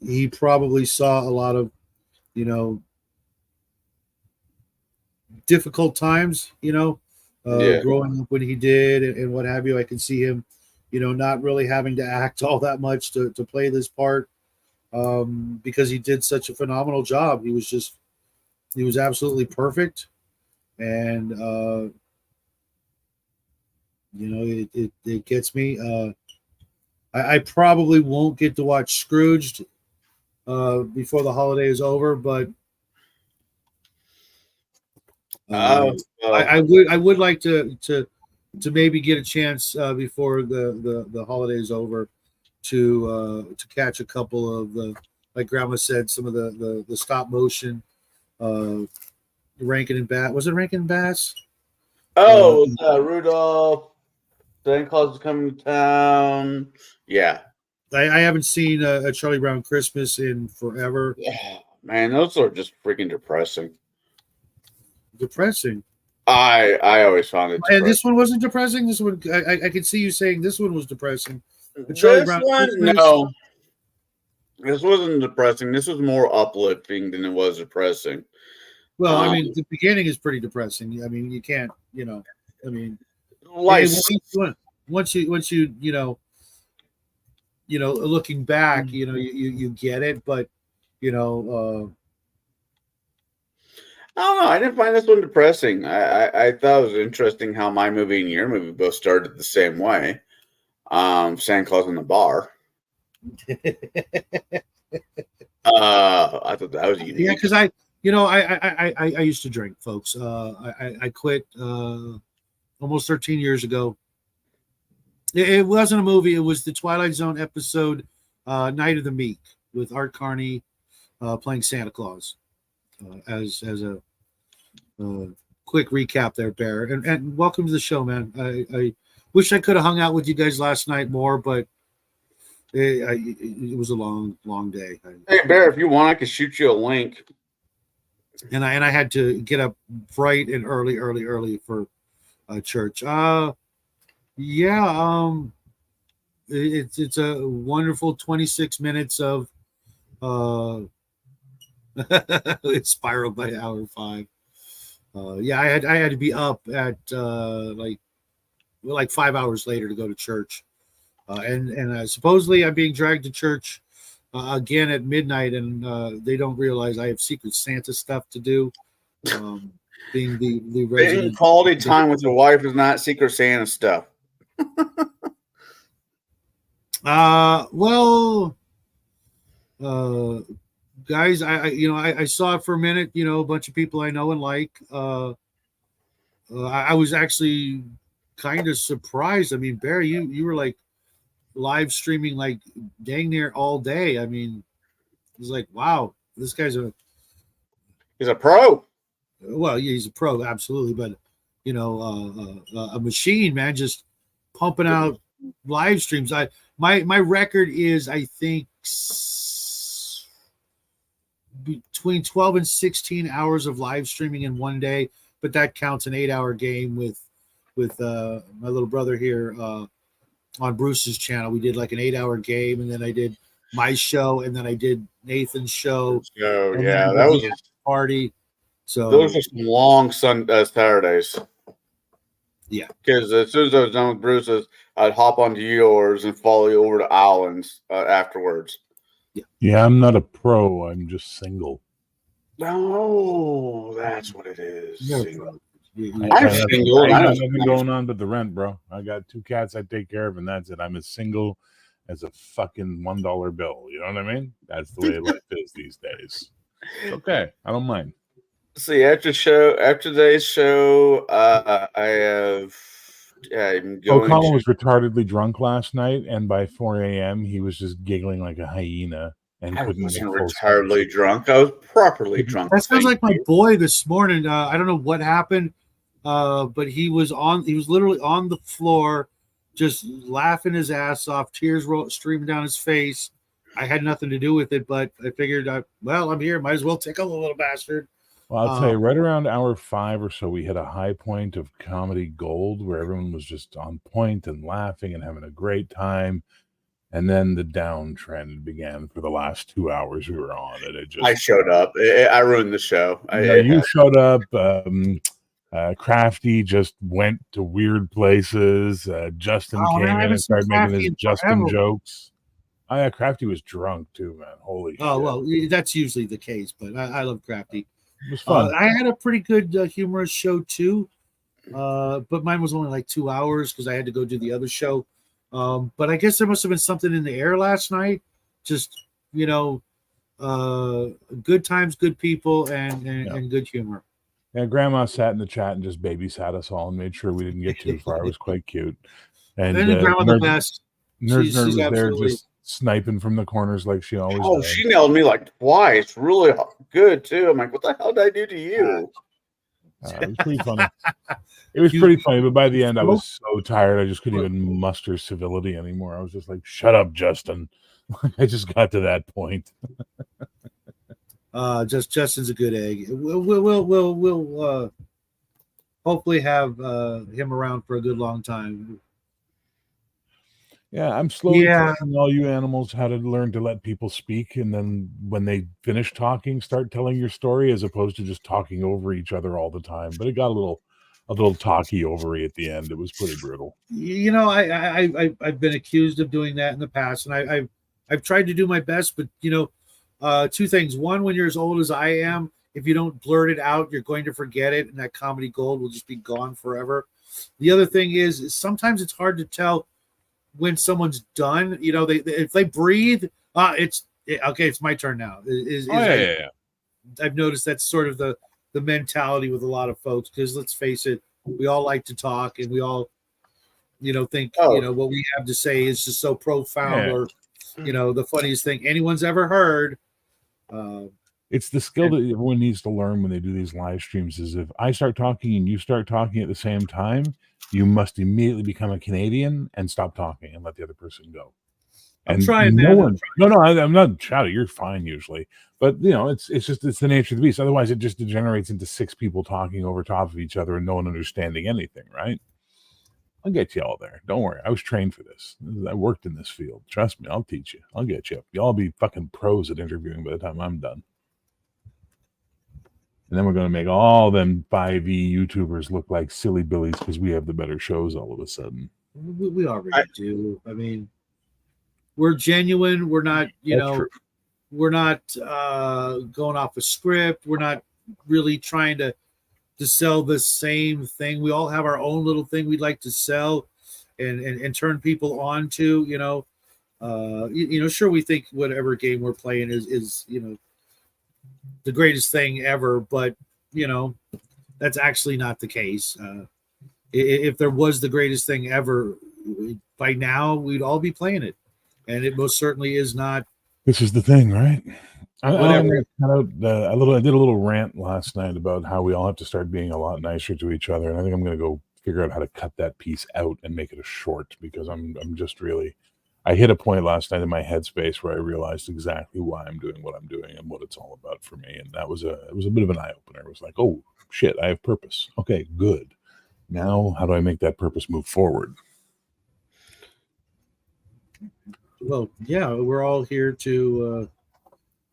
he probably saw a lot of difficult times, growing up when he did and what have you. I can see him, not really having to act all that much to play this part, because he did such a phenomenal job. He was absolutely perfect. And it gets me. I probably won't get to watch Scrooged before the holiday is over, but I would like to maybe get a chance before the holiday is over to catch a couple of the, like Grandma said, some of the stop motion. Rankin and Bass. Was it Rankin and Bass? Oh, Rudolph. Santa Claus is coming to town. Yeah. I haven't seen a Charlie Brown Christmas in forever. Yeah, man, those are just freaking depressing. Depressing. I always found it depressing. And this one wasn't depressing. This one, I can see you saying this one was depressing. The Charlie Brown Christmas, no. This wasn't depressing. This was more uplifting than it was depressing. Well, I mean, the beginning is pretty depressing. I mean, you can't, I mean, once you looking back, you get it, but I don't know. I didn't find this one depressing. I thought it was interesting how my movie and your movie both started the same way. Santa Claus in the bar. I thought that was unique. Yeah, because I used to drink, folks. I quit almost 13 years ago. It wasn't a movie. It was the Twilight Zone episode, Night of the Meek, with Art Carney playing Santa Claus. As a quick recap there, Bear. And welcome to the show, man. I wish I could have hung out with you guys last night more, but it was a long day. Hey, Bear, if you want, I could shoot you a link. And I had to get up bright and early for church. It's a wonderful 26 minutes of it spiraled by hour 5. I had to be up at like 5 hours later to go to church, and supposedly I'm being dragged to church again at midnight, and they don't realize I have Secret Santa stuff to do. Being the resident, quality time with your wife is not Secret Santa stuff. Guys, I saw it for a minute. A bunch of people I know and like. I was actually kind of surprised. I mean, Barry, you were like live streaming like dang near all day. I mean, it was like, wow, this guy's he's a pro. Well, yeah, he's a pro, absolutely, but a machine, man, just pumping out live streams. My record is, I think, between 12 and 16 hours of live streaming in one day, but that counts an 8-hour game with my little brother here on Bruce's channel. We did like an 8-hour game, and then I did my show, and then I did Nathan's show. Oh, yeah, that was a party. So those are some long Saturdays. Yeah. Because as soon as I was done with Bruce's, I'd hop onto yours and follow you over to Alan's afterwards. Yeah, I'm not a pro. I'm just single. No, that's what it is. No Single. problem. I'm I single. ain't And I got don't. nothing going on but the rent, bro. I got 2 cats I take care of, and that's it. I'm as single as a fucking $1 bill. You know what I mean? That's the way life is these days. It's okay. I don't mind. See, after today's show, I have. I'm going O'Connell to. was retardedly drunk last night, and by 4 a.m. he was just giggling like a hyena and I couldn't make wasn't full entirely sentences. drunk. I was properly drunk. That sounds thank like my you. boy this morning. I don't know what happened, but he was literally on the floor, just laughing his ass off, tears streaming down his face. I had nothing to do with it, but I figured, I'm here, might as well tickle the little bastard. Well, I'll tell you, right around hour 5 or so, we hit a high point of comedy gold where everyone was just on point and laughing and having a great time. And then the downtrend began for the last 2 hours we were on. And it just I showed up. I ruined the show. you showed up. Crafty just went to weird places. Justin Oh, man, came I in haven't and started seen making Crafty his in Justin forever. jokes. Oh, yeah, Crafty was drunk too, man. Holy shit. Oh, well, that's usually the case, but I love Crafty. It was fun. I had a pretty good humorous show too, but mine was only like 2 hours because I had to go do the other show. But I guess there must have been something in the air last night. Just, good times, good people, and good humor. Yeah, Grandma sat in the chat and just babysat us all and made sure we didn't get too far. It was quite cute. And Grandma the best. Nerd She's was there absolutely just sniping from the corners like she always Oh, does. she nailed me like twice. Really good too. I'm like, what the hell did I do to you? It was pretty funny. It was pretty funny, but by the end, I was so tired. I just couldn't even muster civility anymore. I was just like, "Shut up, Justin." I just got to that point. Justin's a good egg. We'll hopefully have him around for a good long time. Yeah, I'm slowly teaching all you animals how to learn to let people speak, and then when they finish talking, start telling your story, as opposed to just talking over each other all the time. But it got a little talky overy at the end. It was pretty brutal. I've been accused of doing that in the past, and I've tried to do my best, but two things. One, when you're as old as I am, if you don't blurt it out, you're going to forget it, and that comedy gold will just be gone forever. The other thing is sometimes it's hard to tell when someone's done. If they breathe, it's okay. It's my turn now. Yeah. I've noticed that's sort of the mentality with a lot of folks, because let's face it, we all like to talk, and we all think what we have to say is just so profound, or the funniest thing anyone's ever heard. It's the skill that everyone needs to learn when they do these live streams. Is if I start talking and you start talking at the same time, you must immediately become a Canadian and stop talking and let the other person go. And I'm trying, man. I'm not shouting. You're fine usually, but it's the nature of the beast. Otherwise, it just degenerates into 6 people talking over top of each other and no one understanding anything. Right? I'll get you all there. Don't worry. I was trained for this. I worked in this field. Trust me. I'll teach you. I'll get you. Y'all be fucking pros at interviewing by the time I'm done. And then we're going to make all them 5e YouTubers look like silly billies because we have the better shows all of a sudden. We already do. I mean, we're genuine. We're not, we're not going off a script. We're not really trying to sell the same thing. We all have our own little thing we'd like to sell and turn people on to, sure, we think whatever game we're playing is the greatest thing ever, but that's actually not the case. If there was the greatest thing ever, by now we'd all be playing it, and it most certainly is not. This is the thing, right? I did a little rant last night about how we all have to start being a lot nicer to each other, and I think I'm going to go figure out how to cut that piece out and make it a short, because I'm just really. I hit a point last night in my headspace where I realized exactly why I'm doing what I'm doing and what it's all about for me. And it was a bit of an eye opener. It was like, oh shit, I have purpose. Okay, good. Now, how do I make that purpose move forward? Well, yeah, we're all here to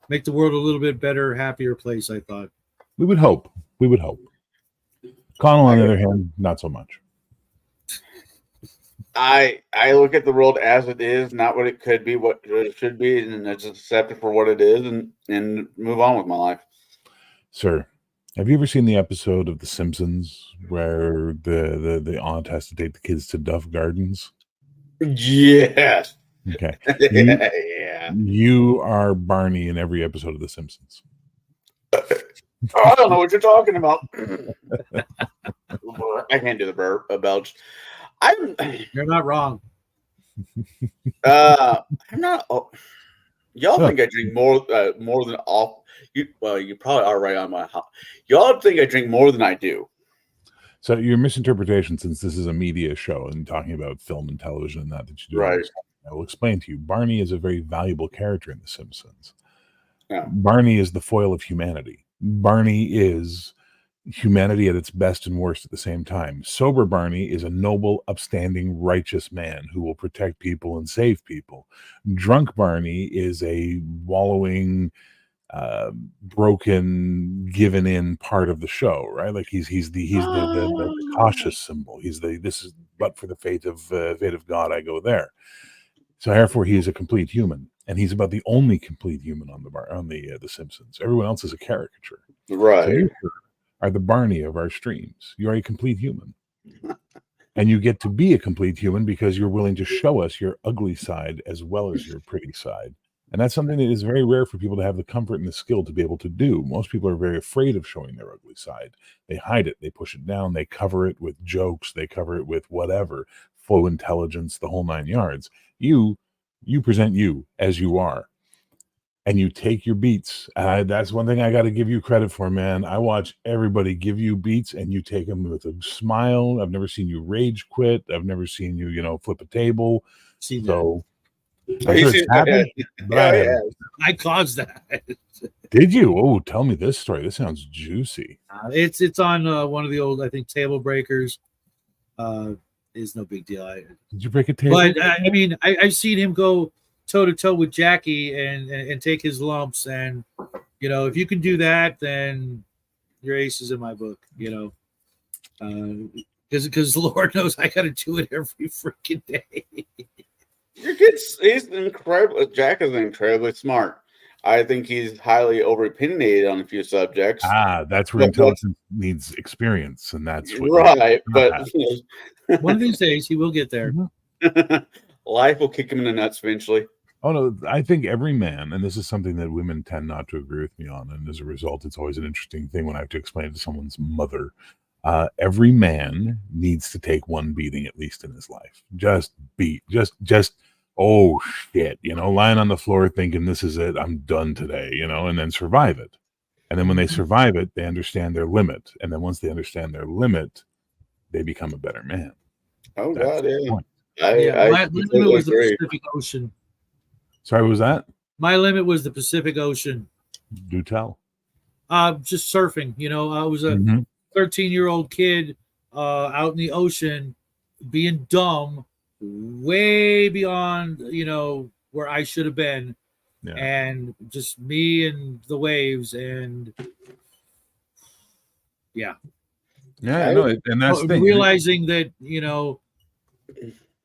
make the world a little bit better, happier place, I thought. We would hope. Connell, on the other hand, not so much. I look at the world as it is, not what it could be, what it should be, and I just accept it for what it is, and move on with my life. Sir, have you ever seen the episode of The Simpsons where the aunt has to take the kids to Duff Gardens? Yes. Okay. Yeah. You are Barney in every episode of The Simpsons. I don't know what you're talking about. I can't do the belch. You're not wrong. I'm not. Y'all think I drink more than all. You probably are right on my. Y'all think I drink more than I do. So your misinterpretation, since this is a media show and talking about film and television and that you do, Right. I will explain to you. Barney is a very valuable character in The Simpsons. Yeah. Barney is the foil of humanity. Barney is humanity at its best and worst at the same time. Sober Barney is a noble, upstanding, righteous man who will protect people and save people. Drunk Barney is a wallowing, broken, given in part of the show, right? Like he's the cautious symbol. This is but for the fate of God I go there. So therefore he is a complete human, and he's about the only complete human on the Simpsons. Everyone else is a caricature. Right. So you are the Barney of our streams. You are a complete human. And you get to be a complete human because you're willing to show us your ugly side as well as your pretty side. And that's something that is very rare for people to have the comfort and the skill to be able to do. Most people are very afraid of showing their ugly side. They hide it. They push it down. They cover it with jokes. They cover it with whatever, faux intelligence, the whole 9 yards. You present you as you are. And you take your beats. That's one thing I got to give you credit for, man. I watch everybody give you beats and you take them with a smile. I've never seen you rage quit. I've never seen you, flip a table. So I'm sure it's happened, I caused that. Did you? Oh, tell me this story. This sounds juicy. It's on one of the old, I think, table breakers. Is no big deal. Did you break a table? But I mean, I've seen him go toe to toe with Jackie and take his lumps, and if you can do that, then your ace is in my book. Because Lord knows I got to do it every freaking day. Your kid's he's incredible. Jack is incredibly smart. I think he's highly over-opinionated on a few subjects. That's where intelligence needs experience, and that's what right. But one of these days he will get there. Life will kick him in the nuts eventually. Oh no, I think every man, and this is something that women tend not to agree with me on, and as a result, it's always an interesting thing when I have to explain it to someone's mother. Every man needs to take one beating at least in his life. Just oh shit, lying on the floor thinking this is it, I'm done today, and then survive it. And then when they survive it, they understand their limit. And then once they understand their limit, they become a better man. Oh, That's God, yeah. My limit was the Pacific Ocean. Sorry, what was that? My limit was the Pacific Ocean. Do tell. Just surfing. I was a 13-year-old kid out in the ocean being dumb, way beyond, where I should have been. Yeah. And just me and the waves, and yeah, I know, and that's the thing. Realizing that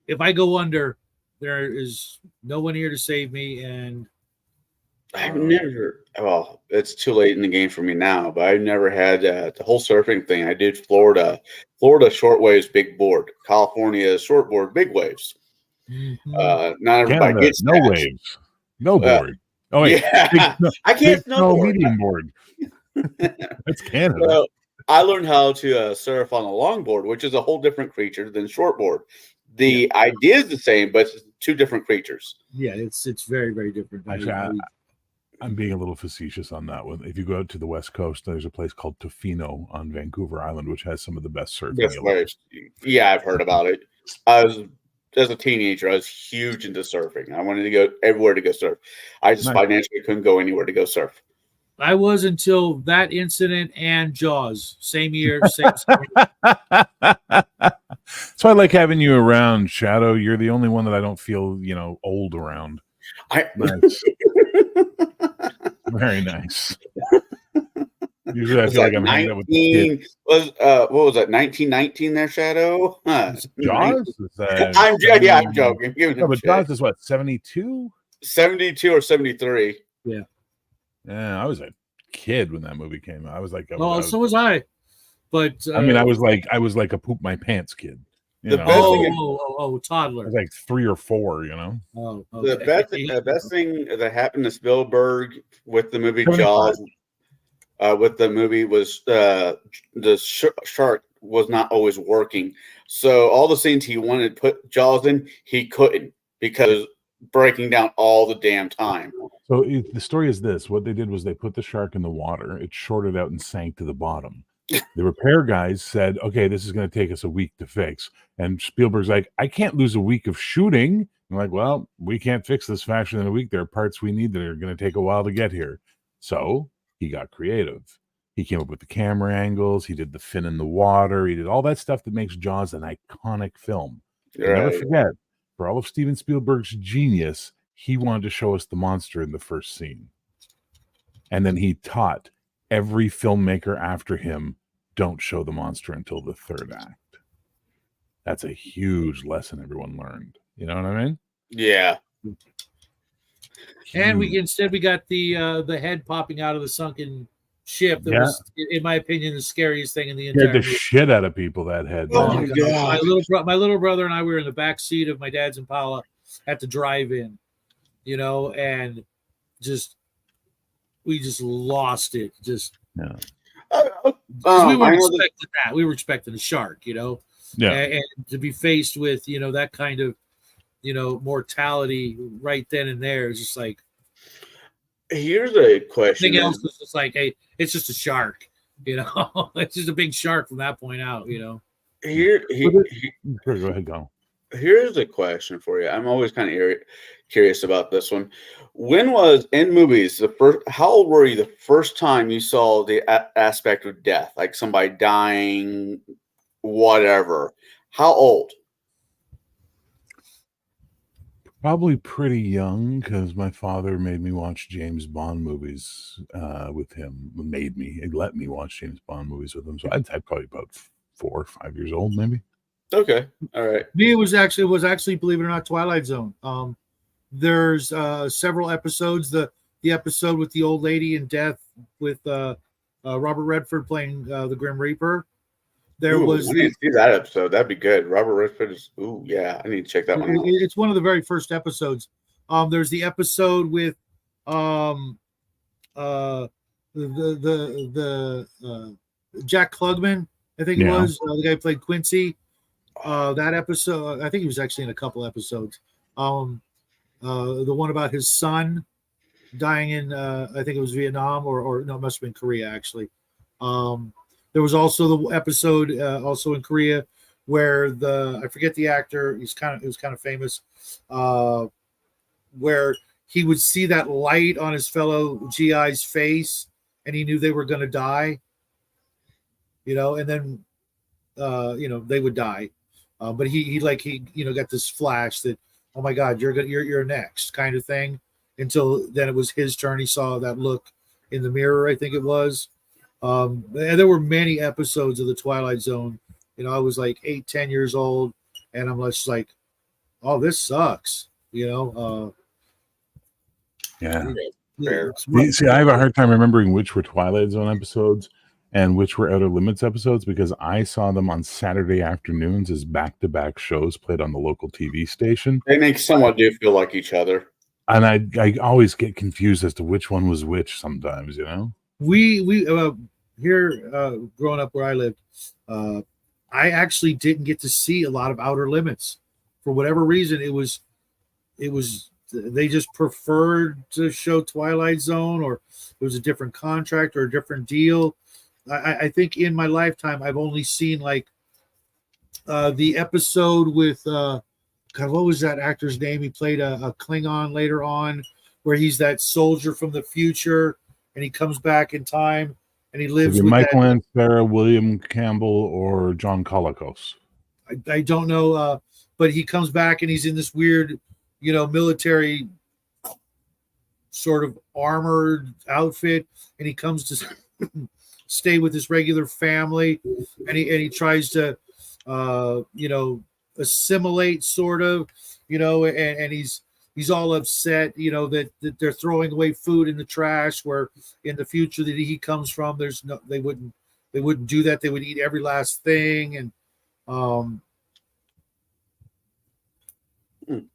if I go under, there is no one here to save me, and I've never. Well, it's too late in the game for me now, but I've never had the whole surfing thing. I did Florida short waves, big board. California short board, big waves. Not everybody gets no that. Waves. No board. Oh wait, yeah. I can't snowboard. Medium board. That's Canada. So I learned how to surf on a longboard, which is a whole different creature than shortboard. The idea is the same, but it's two different creatures. Yeah, it's very, very different. I'm being a little facetious on that one. If you go out to the West Coast, there's a place called Tofino on Vancouver Island, which has some of the best surfing. Yeah, I've heard about it. As a teenager, I was huge into surfing. I wanted to go everywhere to go surf. I just financially couldn't go anywhere to go surf. I was until that incident and Jaws. Same year, same story. So I like having you around, Shadow. You're the only one that I don't feel, old around. Nice. Very nice. Usually I Was feel that like I'm hanging out with the kid. 19? What was that? 1919 there, Shadow? Huh. Jaws? Is that I'm joking. Giving No, him but shit. Jaws is what, 72? 72 or 73. Yeah, I was a kid when that movie came out. I was like, So was I. But I mean, I was like a poop my pants kid. The know? best thing- I toddler. was like 3 or 4. You know, Oh, okay. The best thing that happened to Spielberg with the movie 75. Jaws, was the shark was not always working. So all the scenes he wanted to put Jaws in, he couldn't because breaking down all the damn time. So the story is this: what they did was they put the shark in the water. It shorted out and sank to the bottom. The repair guys said, "Okay, this is going to take us a week to fix." And Spielberg's like, "I can't lose a week of shooting." I'm like, "Well, we can't fix this faster than a week. There are parts we need that are going to take a while to get here." So he got creative. He came up with the camera angles. He did the fin in the water. He did all that stuff that makes Jaws an iconic film. You'll never forget, for all of Steven Spielberg's genius, he wanted to show us the monster in the first scene. And then he taught every filmmaker after him, don't show the monster until the third act. That's a huge lesson everyone learned. You know what I mean? Yeah. And we got the head popping out of the sunken ship. That was, in my opinion, the scariest thing in the entire movie. Shit out of people, that head. Oh my God. My little brother and I were in the back seat of my dad's Impala at the drive-in, and we just lost it. We weren't expecting that. We were expecting a shark, and to be faced with, that kind of, mortality right then and there is just like. Here's a question. Everything else was just like, hey, it's just a shark, it's just a big shark from that point out, Go ahead, go. Here's a question for you. I'm always kind of curious about this one. When was in movies how old were you the first time you saw the aspect of death, like somebody dying, whatever? How old? Probably pretty young, because my father made me watch James Bond movies with him. He let me watch James Bond movies with him. So I'd probably about 4 or 5 years old, maybe. Okay, all right. Me, it was actually, believe it or not, Twilight Zone. There's several episodes. The episode with the old lady in death with Robert Redford playing the Grim Reaper. I need to see that episode. That'd be good. Robert Redford is. Ooh, yeah. I need to check that one out. It's one of the very first episodes. There's the episode with the Jack Klugman. I think it was the guy who played Quincy. That episode, I think he was actually in a couple episodes. The one about his son dying in, I think it was Vietnam or no, it must have been Korea actually. There was also the episode also in Korea where I forget the actor. He was kind of famous, where he would see that light on his fellow GI's face, and he knew they were going to die. And then they would die, but he got this flash that, oh my God, you're next kind of thing. Until then, it was his turn. He saw that look in the mirror, I think it was. And there were many episodes of the Twilight Zone. I was like 8-10 years old, and I'm just like, oh, this sucks. Yeah. See, I have a hard time remembering which were Twilight Zone episodes and which were Outer Limits episodes, because I saw them on Saturday afternoons as back-to-back shows played on the local TV station. They make somewhat do feel like each other. And I always get confused as to which one was which sometimes, We here growing up where I lived, I actually didn't get to see a lot of Outer Limits. For whatever reason, it was they just preferred to show Twilight Zone, or it was a different contract or a different deal. I think in my lifetime I've only seen like the episode with God, what was that actor's name? He played a Klingon later on, where he's that soldier from the future and he comes back in time and he lives with Michael Ansara, William Campbell, or John Colicos. I don't know, but he comes back and he's in this weird, military sort of armored outfit, and he comes to stay with his regular family, and he tries to, assimilate sort of, and he's all upset, that they're throwing away food in the trash, where in the future that he comes from, they wouldn't do that. They would eat every last thing. And so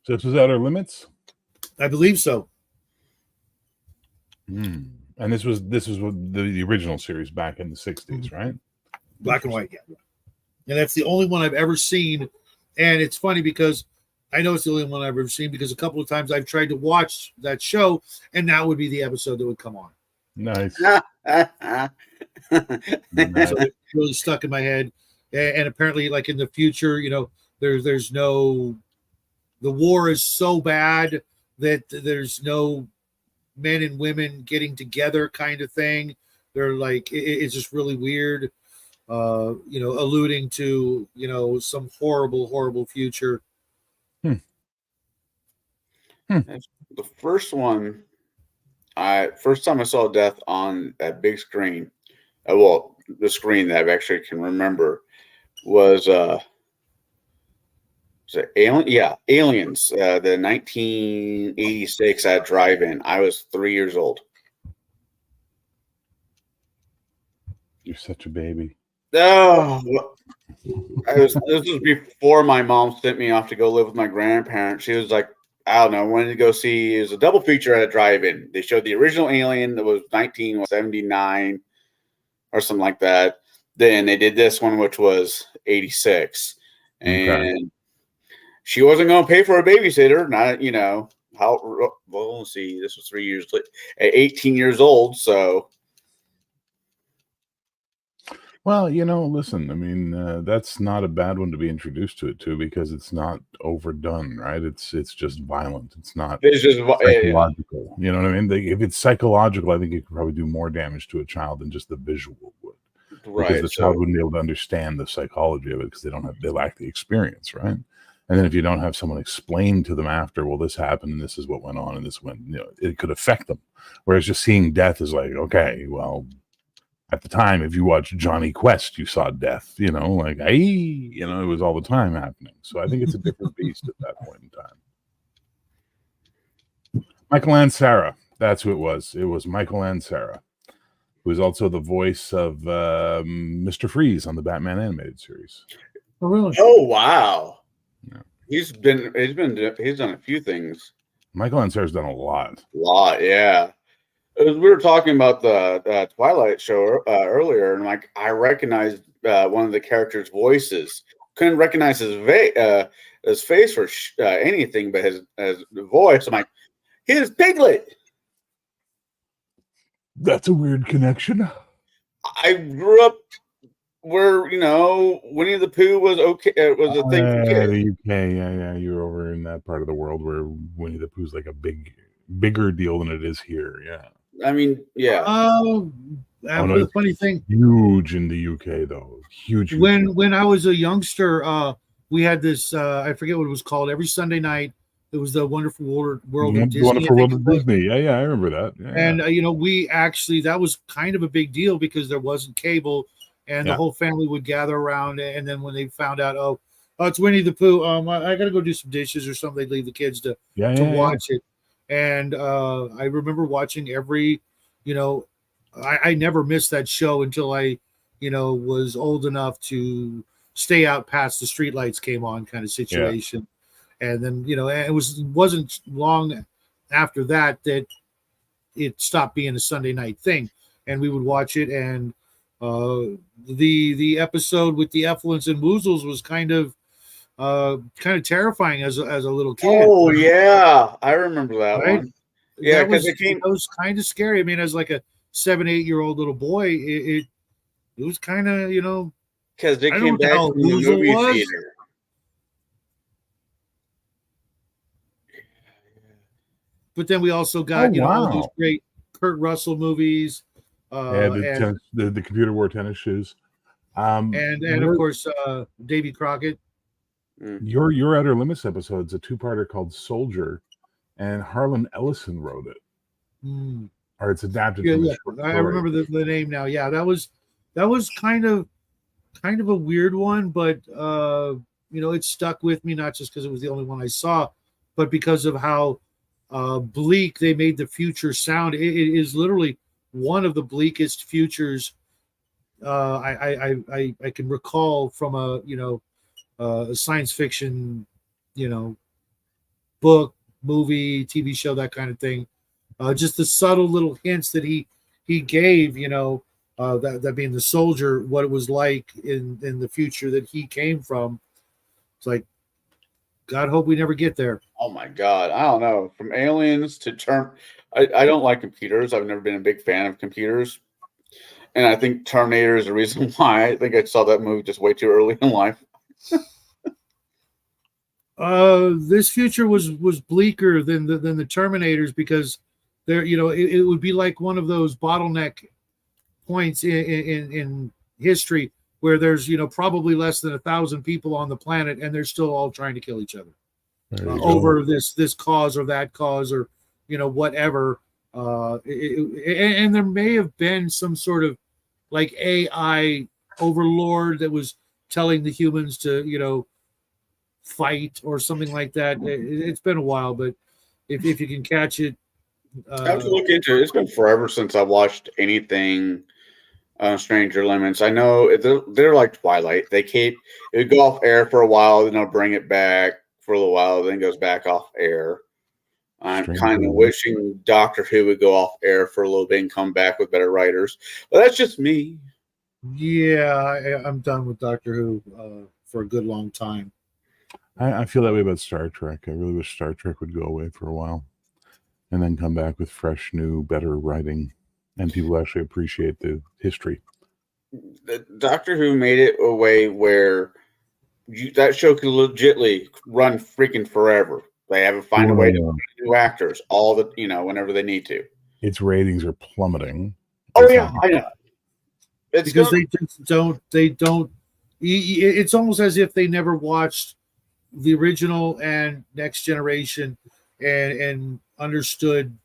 this was Outer Limits? I believe so. And this was what the original series back in the 60s, right? Black and white, yeah. And that's the only one I've ever seen. And it's funny because I know it's the only one I've ever seen, because a couple of times I've tried to watch that show, and that would be the episode that would come on. Nice. So it's really stuck in my head. And apparently, like in the future, there's no, the war is so bad that there's no men and women getting together kind of thing. They're like, it's just really weird, alluding to, some horrible future. The first one, first time I saw death on that big screen, the screen that I actually can remember was it Alien? Yeah, Aliens, the 1986 at drive-in. I was 3 years old. You're such a baby. Oh, this was before my mom sent me off to go live with my grandparents. She was like, I don't know, wanted to go see, it was a double feature at a drive-in. They showed the original Alien that was 1979 or something like that. Then they did this one, which was 86. And she wasn't going to pay for a babysitter. Not, let's see, this was 3 years later, at 18 years old. So. Well, listen, I mean, that's not a bad one to be introduced to it to, because it's not overdone, right? It's just violent. It's not psychological. You know what I mean? If it's psychological, I think it could probably do more damage to a child than just the visual would. Right. Because the child wouldn't be able to understand the psychology of it, because they lack the experience, right? And then if you don't have someone explain to them after, well, this happened and this is what went on and this went, it could affect them. Whereas just seeing death is like, okay, well, at the time, if you watched Johnny Quest, you saw death, it was all the time happening. So I think it's a different beast at that point in time. Michael Ansara, that's who it was. It was Michael Ansara, who is also the voice of Mr. Freeze on the Batman animated series. Oh, really? Oh, wow. Yeah. He's done a few things. Michael Ansara's done a lot. Yeah. We were talking about the Twilight show earlier, and I recognized one of the characters' voices. Couldn't recognize his face or anything, but his voice. I'm like, here's Piglet. That's a weird connection. I grew up where Winnie the Pooh was okay. It was a thing for kids. The UK, yeah. You're over in that part of the world where Winnie the Pooh's like a bigger deal than it is here. Yeah. I mean, yeah. The funny thing, huge in the UK though. Huge. When I was a youngster, we had this. I forget what it was called. Every Sunday night, it was the Wonderful World of Disney. Wonderful World of Disney. Yeah, I remember that. Yeah. And we actually, that was kind of a big deal because there wasn't cable, and the whole family would gather around. And then when they found out, oh, it's Winnie the Pooh. I got to go do some dishes or something. They'd leave the kids to watch it. And I remember watching every, I never missed that show until I, was old enough to stay out past the streetlights came on kind of situation. Yeah. And then, it wasn't long after that it stopped being a Sunday night thing. And we would watch it. And the episode with the Effluence and Woozles was kind of terrifying as a little kid. Oh yeah, I remember that one. Yeah, because it was kind of scary. I mean, as like a 7-8-year-old little boy, it was kind of because they came back from the movie theater. But then we also got all those great Kurt Russell movies. The computer wore tennis shoes. And of course Davy Crockett. Your Outer Limits episode's a two-parter called Soldier, and Harlan Ellison wrote it. Or it's adapted from a short story. I remember the name now. Yeah, that was that was kind of a weird one, but it stuck with me, not just because it was the only one I saw, but because of how bleak they made the future sound. It is literally one of the bleakest futures I can recall from a science fiction, book, movie, TV show, that kind of thing. Just the subtle little hints that he gave, that being the soldier, what it was like in the future that he came from. It's like, God hope we never get there. Oh my God. I don't know. From aliens to I don't like computers. I've never been a big fan of computers. And I think Terminator is the reason why. I think I saw that movie just way too early in life. This future was bleaker than the Terminators, because there, it would be like one of those bottleneck points in history where there's probably less than 1,000 people on the planet, and they're still all trying to kill each other over this cause or that cause, or whatever. And there may have been some sort of like AI overlord that was telling the humans to fight or something like that. It's been a while, but if you can catch it, I have to look into it. It's been forever since I watched anything Stranger Limits. I know they're like Twilight. It would go off air for a while, then they'll bring it back for a little while, then it goes back off air. I'm kind of wishing Doctor Who would go off air for a little bit and come back with better writers, but that's just me. Yeah, I'm done with Doctor Who for a good long time. I feel that way about Star Trek. I really wish Star Trek would go away for a while and then come back with fresh, new, better writing, and people actually appreciate the history. The Doctor Who made it a way where that show can legitimately run freaking forever. They have to find a way to find new actors whenever they need to. Its ratings are plummeting. Oh yeah, I know. They just don't. It's almost as if they never watched the original and Next Generation and understood,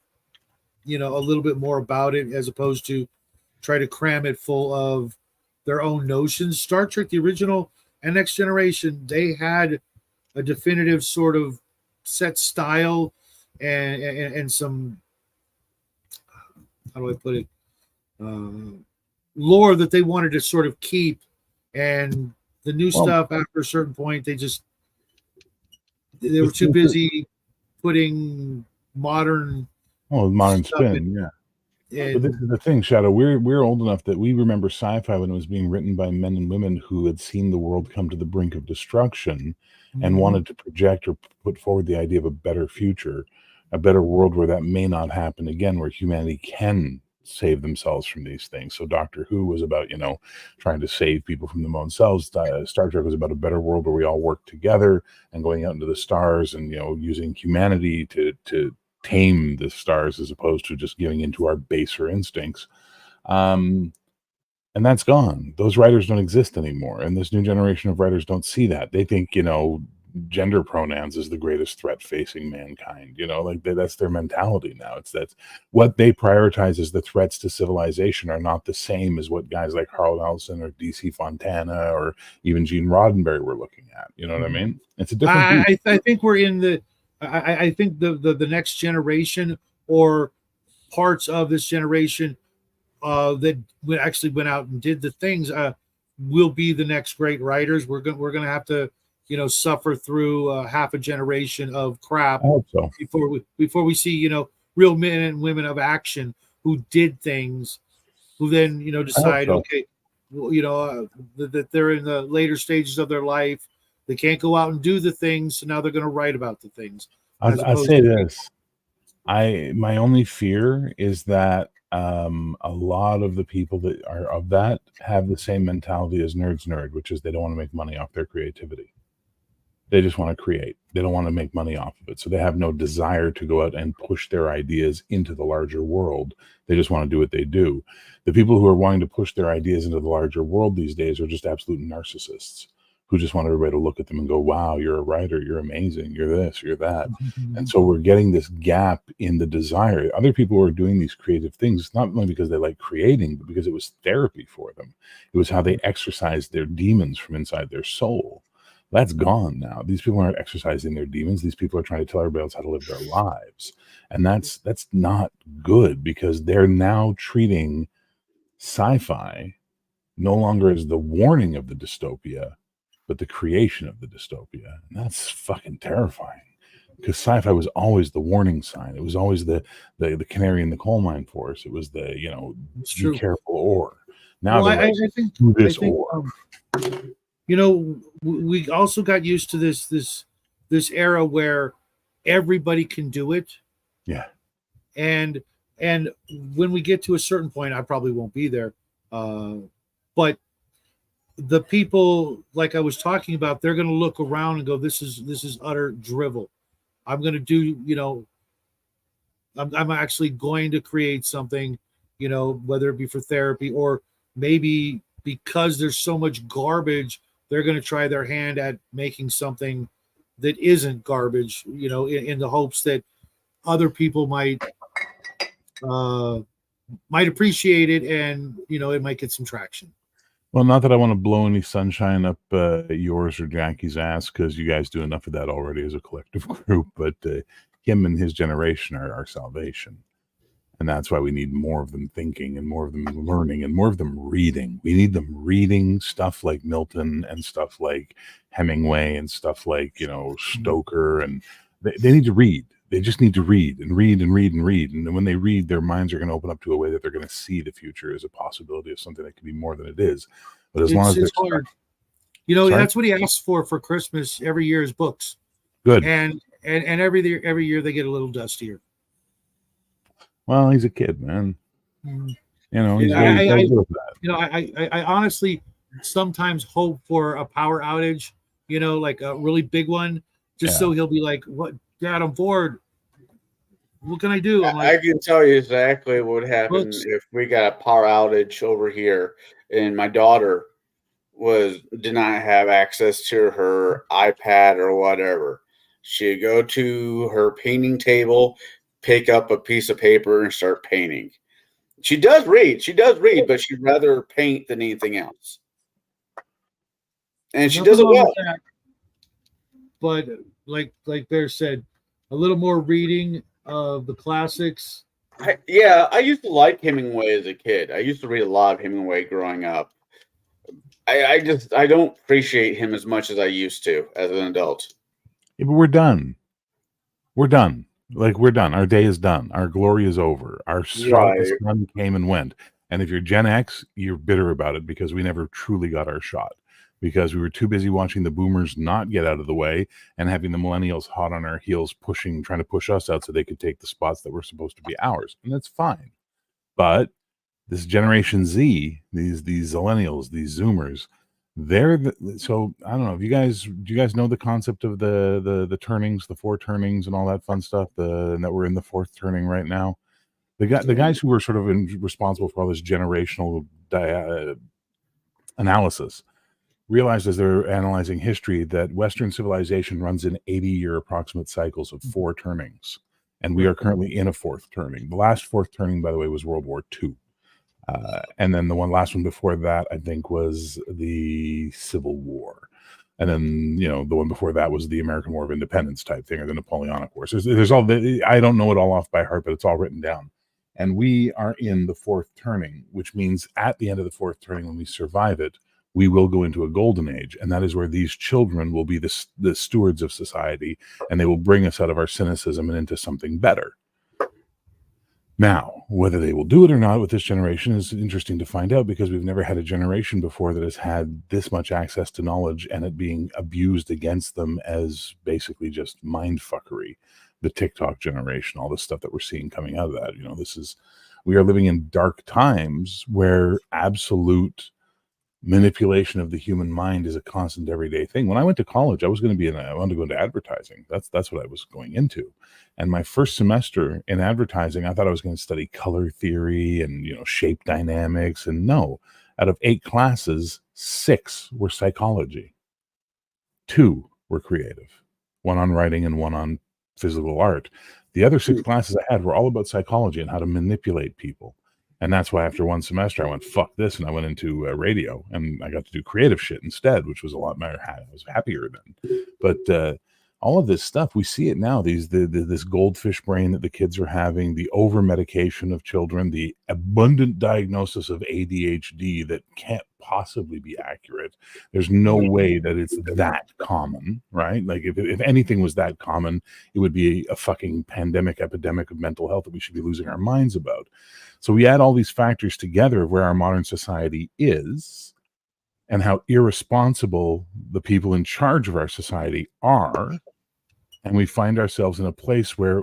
a little bit more about it, as opposed to try to cram it full of their own notions. Star Trek, the original and Next Generation, they had a definitive sort of set style and some, how do I put it, lore that they wanted to sort of keep. And the new stuff, after a certain point, they were too busy putting modern spin, yeah. But this is the thing, Shadow. We're old enough that we remember sci-fi when it was being written by men and women who had seen the world come to the brink of destruction and wanted to project or put forward the idea of a better future, a better world where that may not happen again, where humanity can save themselves from these things. So Doctor Who was about, trying to save people from themselves. Star Trek was about a better world where we all work together and going out into the stars and, using humanity to tame the stars as opposed to just giving into our baser instincts. And that's gone. Those writers don't exist anymore. And this new generation of writers don't see that. They think, gender pronouns is the greatest threat facing mankind. That's their mentality now. That's what they prioritize as the threats to civilization are not the same as what guys like Harlan Ellison or DC Fontana or even Gene Roddenberry were looking at. You know what I mean? It's a different. I think we're in the. I think the next generation, or parts of this generation that actually went out and did the things, will be the next great writers. We're gonna have to suffer through half a generation of crap before we see real men and women of action who did things, who then decide okay, that they're in the later stages of their life. They can't go out and do the things, so now they're going to write about the things. I'll say this. My only fear is that a lot of the people that are of that have the same mentality as Nerds Nerd, which is they don't want to make money off their creativity. They just want to create. They don't want to make money off of it. So they have no desire to go out and push their ideas into the larger world. They just want to do what they do. The people who are wanting to push their ideas into the larger world these days are just absolute narcissists who just want everybody to look at them and go, wow, you're a writer, you're amazing, you're this, you're that. And so we're getting this gap in the desire. Other people who are doing these creative things, not only because they like creating, but because it was therapy for them. It was how they exercised their demons from inside their soul. That's gone now. These people aren't exercising their demons. These people are trying to tell everybody else how to live their lives. And that's not good, because they're now treating sci-fi no longer as the warning of the dystopia, but the creation of the dystopia. And that's fucking terrifying, because sci-fi was always the warning sign. It was always the canary in the coal mine for us. It was the, It's be true. careful, or now Well, they're like, do this, or. We also got used to this era where everybody can do it. Yeah. And when we get to a certain point, I probably won't be there. But the people, like I was talking about, they're going to look around and go, this is utter drivel. I'm going to do, I'm actually going to create something, whether it be for therapy or maybe because there's so much garbage, they're going to try their hand at making something that isn't garbage, in the hopes that other people might appreciate it, and it might get some traction. Well, not that I want to blow any sunshine up yours or Jackie's ass, because you guys do enough of that already as a collective group, but him and his generation are our salvation. And that's why we need more of them thinking, and more of them learning, and more of them reading. We need them reading stuff like Milton and stuff like Hemingway and stuff like, Stoker. And they need to read. They just need to read and read and read and read. And when they read, their minds are going to open up to a way that they're going to see the future as a possibility of something that can be more than it is. But as long as it's hard. That's what he asks for Christmas every year is books. Good. And every year they get a little dustier. Well, he's a kid, man. Mm. He's I honestly sometimes hope for a power outage, like a really big one, just so he'll be like, "What, Dad? I'm bored. What can I do?" I'm like, I can tell you exactly what would happen if we got a power outage over here, and my daughter did not have access to her iPad or whatever. She'd go to her painting table, pick up a piece of paper, and start painting. She does read, but she'd rather paint than anything else. And she does it well. But like Bear said, a little more reading of the classics. I used to like Hemingway as a kid. I used to read a lot of Hemingway growing up. I don't appreciate him as much as I used to as an adult. Yeah, but we're done. We're done. We're done. Our day is done. Our glory is over. Our sun came and went. And if you're Gen X, you're bitter about it because we never truly got our shot, because we were too busy watching the boomers not get out of the way and having the millennials hot on our heels trying to push us out so they could take the spots that were supposed to be ours. And that's fine. But this Generation Z, these millennials, these Zoomers, so I don't know. Do you guys know the concept of the turnings, the 4 turnings, and all that fun stuff? And that we're in the 4th turning right now. The guys who were sort of responsible for all this generational analysis realized, as they're analyzing history, that Western civilization runs in 80-year approximate cycles of 4 turnings, and we are currently in a 4th turning. The last 4th turning, by the way, was World War II. And then the last one before that, I think, was the Civil War. And then, the one before that was the American War of Independence type thing, or the Napoleonic Wars. There's all, I don't know it all off by heart, but it's all written down. And we are in the 4th turning, which means at the end of the 4th turning, when we survive it, we will go into a golden age. And that is where these children will be the stewards of society, and they will bring us out of our cynicism and into something better. Now, whether they will do it or not with this generation is interesting to find out, because we've never had a generation before that has had this much access to knowledge and it being abused against them as basically just mindfuckery. The TikTok generation, all the stuff that we're seeing coming out of that. We are living in dark times where absolute manipulation of the human mind is a constant everyday thing. When I went to college, I wanted to go into advertising. That's what I was going into. And my first semester in advertising, I thought I was going to study color theory and, shape dynamics. And no, out of 8 classes, 6 were psychology. 2 were creative, one on writing and one on physical art. The other 6 classes I had were all about psychology and how to manipulate people. And that's why after one semester I went, fuck this, and I went into radio, and I got to do creative shit instead, which was a lot better. I was happier then. But all of this stuff, we see it now. This goldfish brain that the kids are having, the over medication of children, the abundant diagnosis of ADHD that can't possibly be accurate. There's no way that it's that common, right? Like if anything was that common, it would be a fucking pandemic epidemic of mental health that we should be losing our minds about. So we add all these factors together of where our modern society is and how irresponsible the people in charge of our society are. And we find ourselves in a place where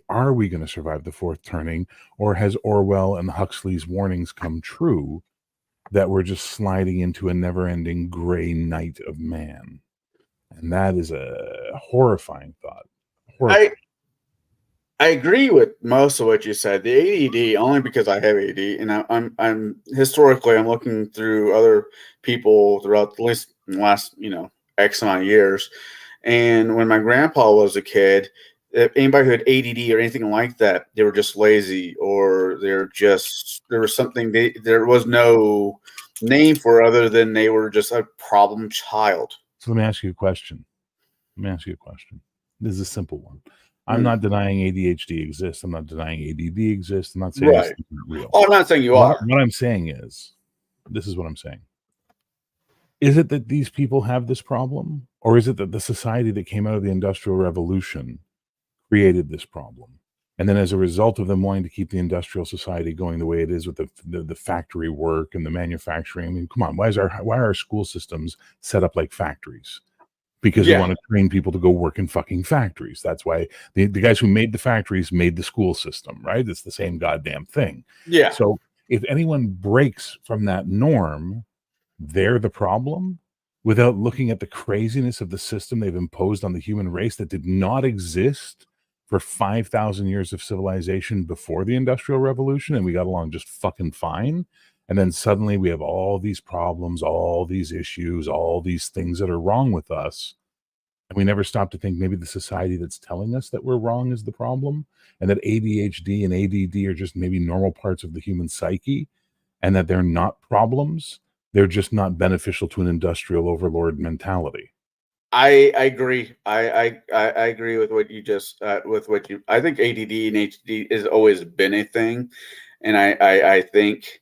are we going to survive the fourth turning, or has Orwell and Huxley's warnings come true that we're just sliding into a never-ending gray night of man? And that is a horrifying thought. Horrifying. I agree with most of what you said. The ADD, only because I have AD, and I'm historically I'm looking through other people throughout at least the last X amount of years. And when my grandpa was a kid, if anybody who had ADD or anything like that, they were just lazy, or there was something there was no name for other than they were just a problem child. So let me ask you a question. This is a simple one. I'm not denying ADHD exists. I'm not denying ADD exists. I'm not saying it's not real. Oh, I'm not saying you are. What I'm saying is, this is what I'm saying. Is it that these people have this problem? Or is it that the society that came out of the Industrial Revolution created this problem? And then as a result of them wanting to keep the industrial society going the way it is with the factory work and the manufacturing, I mean, come on, why are our school systems set up like factories? Because they want to train people to go work in fucking factories. That's why the guys who made the factories made the school system, right? It's the same goddamn thing. Yeah. So if anyone breaks from that norm, they're the problem, without looking at the craziness of the system they've imposed on the human race that did not exist for 5,000 years of civilization before the Industrial Revolution, and we got along just fucking fine. And then suddenly we have all these problems, all these issues, all these things that are wrong with us. And we never stop to think maybe the society that's telling us that we're wrong is the problem, and that ADHD and ADD are just maybe normal parts of the human psyche, and that they're not problems. They're just not beneficial to an industrial overlord mentality. I agree. I agree with what you just I think ADD and HD has always been a thing, and I think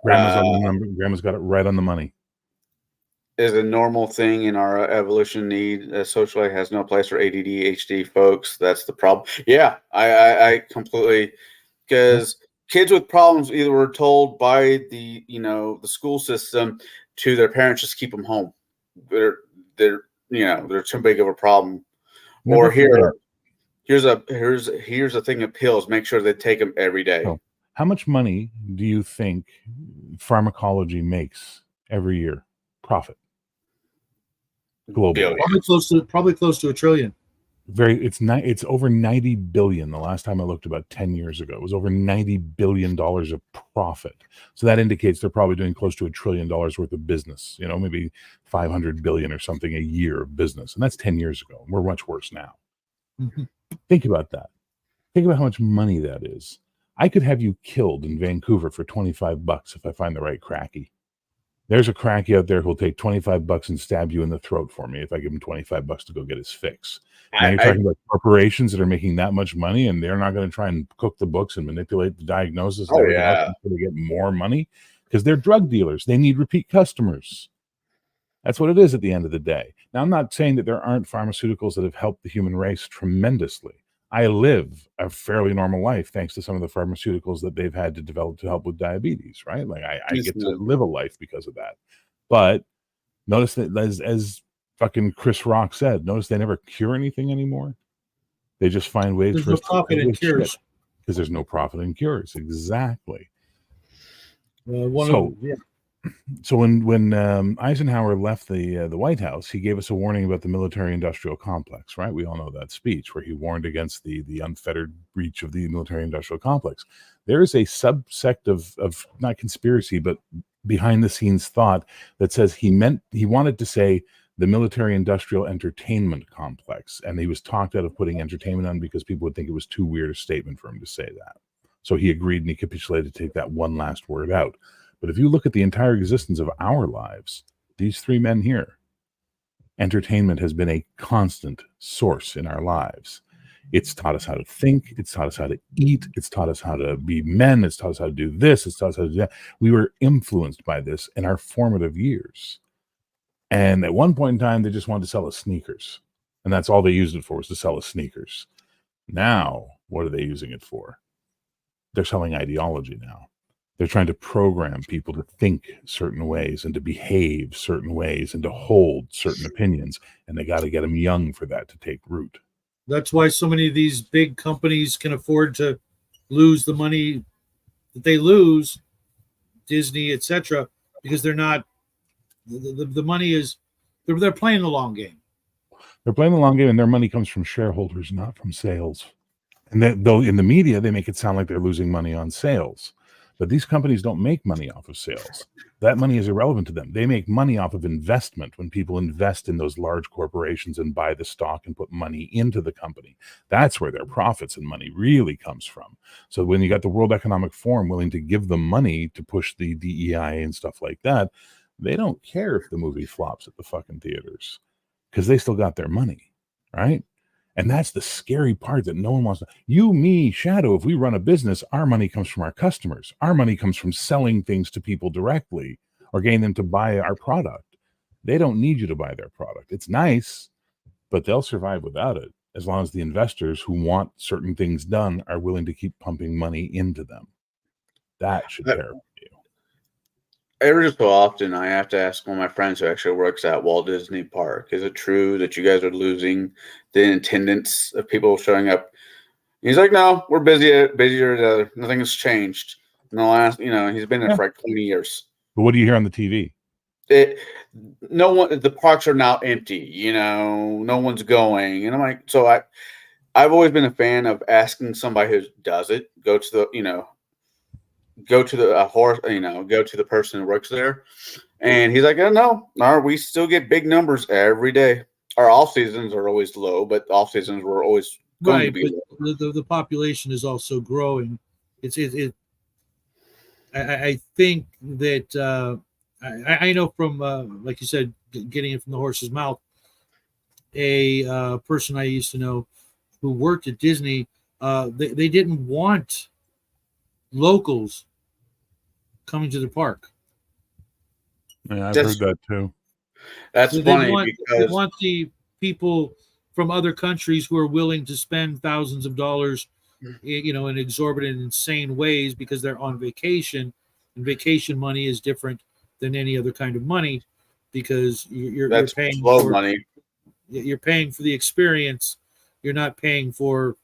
Grandma's got it right on the money. Is a normal thing in our evolution need. Social has no place for ADD, HD folks. That's the problem. Yeah, I completely, because kids with problems either were told by the school system to their parents, just keep them home. They're too big of a problem. Or here's a thing of pills. Make sure they take them every day. So, how much money do you think pharmacology makes every year? Profit. Globally. Probably close to $1 trillion. It's over 90 billion. The last time I looked, about 10 years ago, it was over $90 billion of profit. So that indicates they're probably doing close to $1 trillion worth of business, maybe 500 billion or something a year of business. And that's 10 years ago. We're much worse now. Mm-hmm. Think about that. Think about how much money that is. I could have you killed in Vancouver for $25 if I find the right cracky. There's a cracky out there who'll take $25 and stab you in the throat for me if I give him $25 to go get his fix. Now you're talking about corporations that are making that much money, and they're not going to try and cook the books and manipulate the diagnosis and everything else until they get more money, because they're drug dealers. They need repeat customers. That's what it is at the end of the day. Now, I'm not saying that there aren't pharmaceuticals that have helped the human race tremendously. I live a fairly normal life thanks to some of the pharmaceuticals that they've had to develop to help with diabetes, right? Like I get to live a life because of that. But notice that as fucking Chris Rock said, notice they never cure anything anymore. They just find ways for us to profit in cures, because there's no profit in cures. Exactly. So when Eisenhower left the White House, he gave us a warning about the military-industrial complex, right? We all know that speech where he warned against the unfettered reach of the military-industrial complex. There is a subsect of not conspiracy, but behind-the-scenes thought that says he wanted to say the military-industrial entertainment complex. And he was talked out of putting entertainment on because people would think it was too weird a statement for him to say that. So he agreed and he capitulated to take that one last word out. But if you look at the entire existence of our lives, these three men here, entertainment has been a constant source in our lives. It's taught us how to think. It's taught us how to eat. It's taught us how to be men. It's taught us how to do this. It's taught us how to do that. We were influenced by this in our formative years. And at one point in time, they just wanted to sell us sneakers. And that's all they used it for, was to sell us sneakers. Now, what are they using it for? They're selling ideology now. They're trying to program people to think certain ways and to behave certain ways and to hold certain opinions. And they got to get them young for that to take root. That's why so many of these big companies can afford to lose the money that they lose, Disney, etc., because they're not. The money is they're playing the long game. They're playing the long game, and their money comes from shareholders, not from sales. And though in the media they make it sound like they're losing money on sales, but these companies don't make money off of sales. That money is irrelevant to them. They make money off of investment when people invest in those large corporations and buy the stock and put money into the company. That's where their profits and money really comes from. So when you got the World Economic Forum willing to give them money to push the DEI and stuff like that, they don't care if the movie flops at the fucking theaters because they still got their money, right? And that's the scary part that no one wants to. You, me, Shadow, if we run a business, our money comes from our customers. Our money comes from selling things to people directly or getting them to buy our product. They don't need you to buy their product. It's nice, but they'll survive without it as long as the investors who want certain things done are willing to keep pumping money into them. That should terrify you. Every so often, I have to ask one of my friends who actually works at Walt Disney Park, is it true that you guys are losing the attendance of people showing up? And he's like, no, we're busier. Nothing has changed in the last, he's been there for like 20 years. But what do you hear on the TV? The parks are now empty, no one's going. And I'm like, so I've always been a fan of asking somebody who does it, go to the person who works there. And he's like, oh, no, we still get big numbers every day. Our off seasons are always low, but off seasons were always going to be low. The population is also growing. I think that I know from like you said, getting it from the horse's mouth. A person I used to know who worked at Disney, they didn't want locals coming to the park. Yeah, I've heard that too. That's funny because they want the people from other countries who are willing to spend thousands of dollars, in exorbitant, insane ways because they're on vacation, and vacation money is different than any other kind of money because you're paying for money. You're paying for the experience. You're not paying for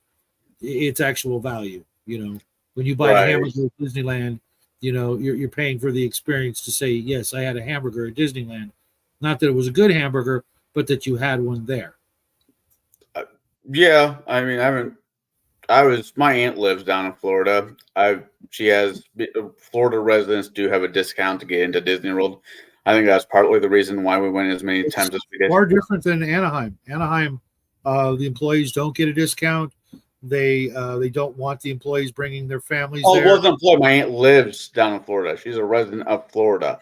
its actual value. When you buy a hamburger at Disneyland, you're paying for the experience to say, yes, I had a hamburger at Disneyland. Not that it was a good hamburger, but that you had one there. Yeah, I mean, my aunt lives down in Florida. Florida residents do have a discount to get into Disney World. I think that's partly the reason why we went as many times as we did. Far different than Anaheim. Anaheim, the employees don't get a discount. They don't want the employees bringing their families there. It wasn't employed. My aunt lives down in Florida. She's a resident of Florida.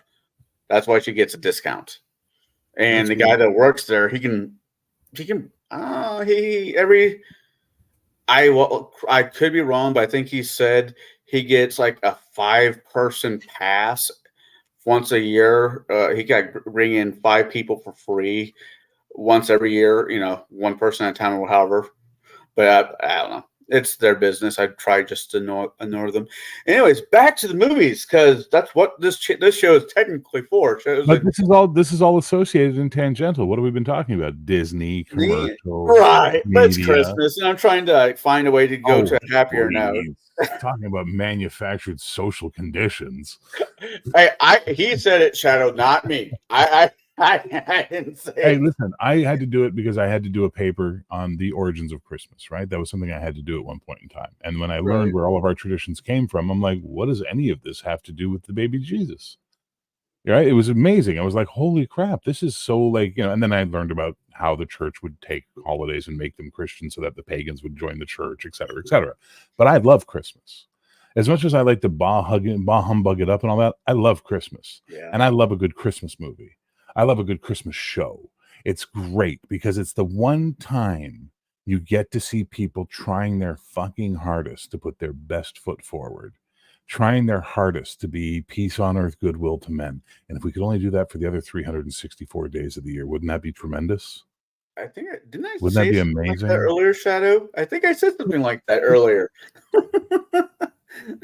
That's why she gets a discount. And guy that works there, I could be wrong, but I think he said he gets like a 5-person pass once a year. He got bring in 5 people for free once every year, one person at a time or however. But I don't know. It's their business. I try just to ignore them. Anyways, back to the movies because that's what this show is technically for. But this is all associated and tangential. What have we been talking about? Disney commercials, right? It's Christmas, and I'm trying to find a way to go to a happier note. Talking about manufactured social conditions. He said it, Shadow, not me. I didn't say. Hey, listen, I had to do it because I had to do a paper on the origins of Christmas, right? That was something I had to do at one point in time. And when I learned where all of our traditions came from, I'm like, what does any of this have to do with the baby Jesus? Right? It was amazing. I was like, holy crap, this is so like, and then I learned about how the church would take holidays and make them Christian so that the pagans would join the church, et cetera, et cetera. But I love Christmas. As much as I like to bah humbug it up and all that, I love Christmas. Yeah. And I love a good Christmas movie. I love a good Christmas show. It's great because it's the one time you get to see people trying their fucking hardest to put their best foot forward, trying their hardest to be peace on earth, goodwill to men. And if we could only do that for the other 364 days of the year, wouldn't that be tremendous? I think didn't I Wouldn't say that be something amazing? like that earlier, Shadow? I think I said something like that earlier.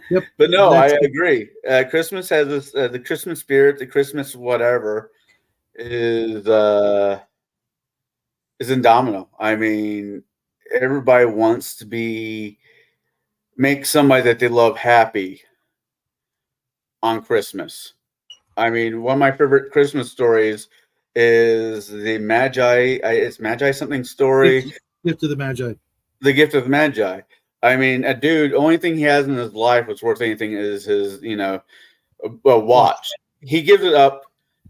Yep. But no, That's I it. agree. Christmas has this the Christmas spirit, the Christmas whatever is indomitable. I mean, everybody wants to make somebody that they love happy on Christmas. I mean, one of my favorite Christmas stories is the Magi. It's Magi something story. Gift of the Magi. The Gift of the Magi. I mean, a dude, only thing he has in his life that's worth anything is his, a watch. He gives it up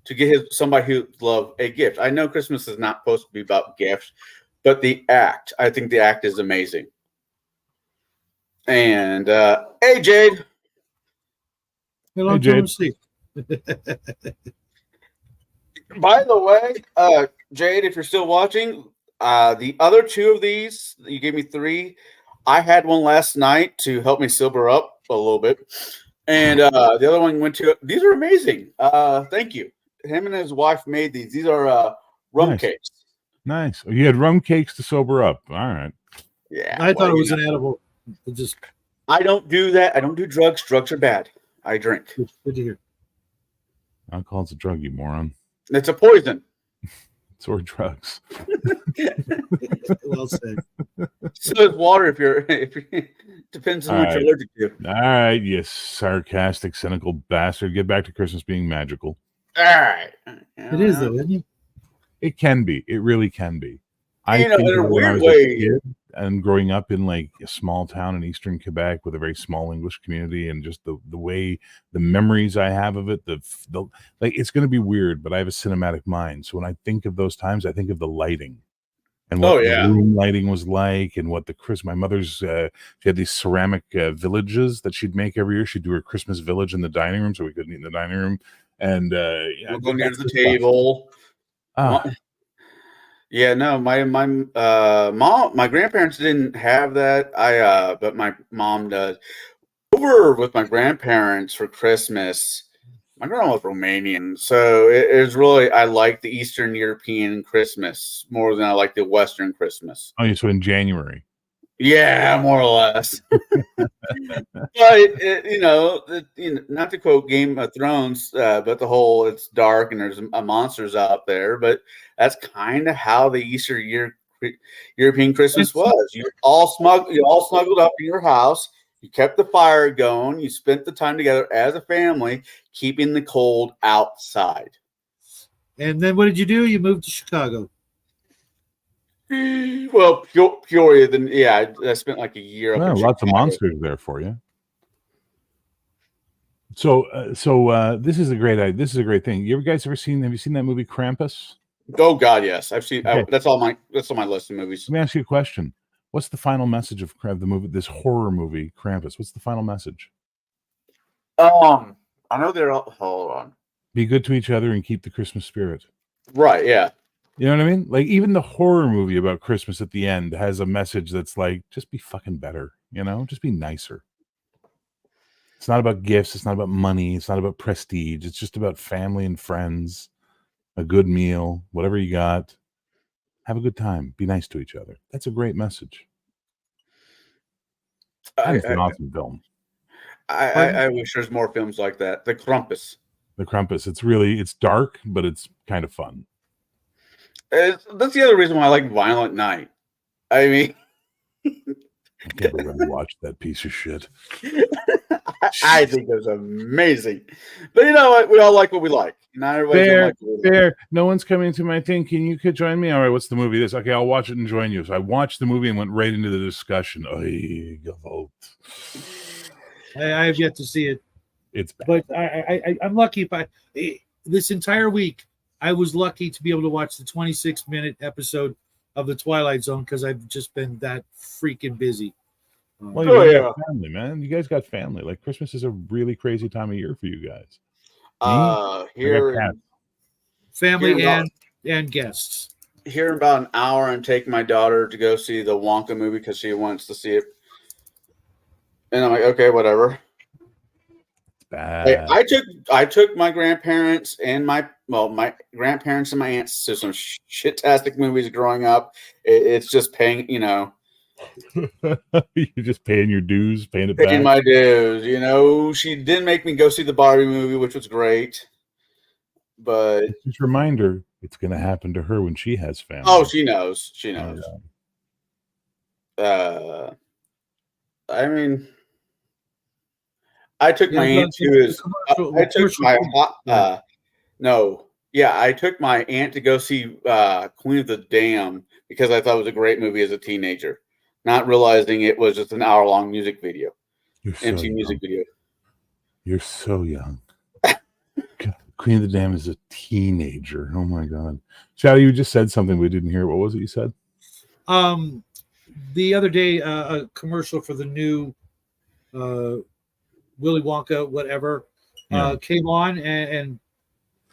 to get somebody who loves a gift. I know Christmas is not supposed to be about gifts, but I think the act is amazing. And hey, Jade. Hello, Hey, Jade. Steve. By the way, Jade, if you're still watching, the other two of these, you gave me 3. I had one last night to help me sober up a little bit. And the other one went to, these are amazing. Thank you. Him and his wife made these. These are rum cakes. Nice. You had rum cakes to sober up. All right. Yeah. I thought it was an edible. I don't do that. I don't do drugs. Drugs are bad. I drink. Good to hear. Alcohol's a drug, you moron. It's a poison. So are drugs. Well said. So is water if you're depends on what you're allergic to. All right, you sarcastic, cynical bastard. Get back to Christmas being magical. All right. It is though, isn't it? It can be. It really can be. In a weird a way. kid and growing up in like a small town in eastern Quebec with a very small English community, and just the way the memories I have of it, the like, it's going to be weird, but I have a cinematic mind. So when I think of those times, I think of the lighting and what the room lighting was like, and what my mother's she had these ceramic villages that she'd make every year. She'd do her Christmas village in the dining room, so we couldn't eat in the dining room, and we'll go near the table. Yeah, no, my grandparents didn't have that. But my mom does. Over with my grandparents for Christmas. My grandma was Romanian, so it was really, I like the Eastern European Christmas more than I like the Western Christmas. Oh, so in January. Yeah, more or less. But not to quote Game of Thrones, but the whole it's dark and there's monsters out there. But that's kind of how the European Christmas was. You all snuggled up in your house. You kept the fire going. You spent the time together as a family, keeping the cold outside. And then what did you do? You moved to Chicago. Well, Peoria. Then I spent like a year. Well, lots of monsters there for you. So this is a great thing. Have you seen that movie Krampus? Oh God, yes, I've seen. Okay. That's on my list of movies. Let me ask you a question. What's the final message of the movie? This horror movie, Krampus. What's the final message? I know they're all. Hold on. Be good to each other and keep the Christmas spirit. Right. Yeah. You know what I mean? Like, even the horror movie about Christmas at the end has a message that's like, just be fucking better. Just be nicer. It's not about gifts. It's not about money. It's not about prestige. It's just about family and friends, a good meal, whatever you got. Have a good time. Be nice to each other. That's a great message. It's an awesome film. I wish there's more films like that. The Krampus. It's dark, but it's kind of fun. That's the other reason why I like Violent Night. I mean, I can't believe I watched that piece of shit. I think it was amazing. But you know what? We all like what we like. Not everybody like no one's coming to my thing. Can you join me? All right, what's the movie? This. Okay, I'll watch it and join you. So I watched the movie and went right into the discussion. I have yet to see it. It's bad. But I'm lucky if this entire week, I was lucky to be able to watch the 26-minute episode of the Twilight Zone because I've just been that freaking busy. Well, you got family, man. You guys got family. Like Christmas is a really crazy time of year for you guys. Family and guests. Here in about an hour, and take my daughter to go see the Wonka movie because she wants to see it. And I'm like, okay, whatever. Bad. I took my grandparents and my grandparents and my aunts to some shit-tastic movies growing up. It's just paying, You're just paying your dues, paying it paying back. my dues. She did make me go see the Barbie movie, which was great. But just a reminder, it's going to happen to her when she has family. Oh, she knows. She knows. I mean, I took my aunt to his. I took my I took my aunt to go see Queen of the Dam because I thought it was a great movie as a teenager, not realizing it was just an hour-long music video, empty music video. You're so young. God, Queen of the Dam is a teenager. Oh my God, Shadow, you just said something we didn't hear. What was it you said? The other day, a commercial for the new Willy Wonka, whatever, came on, and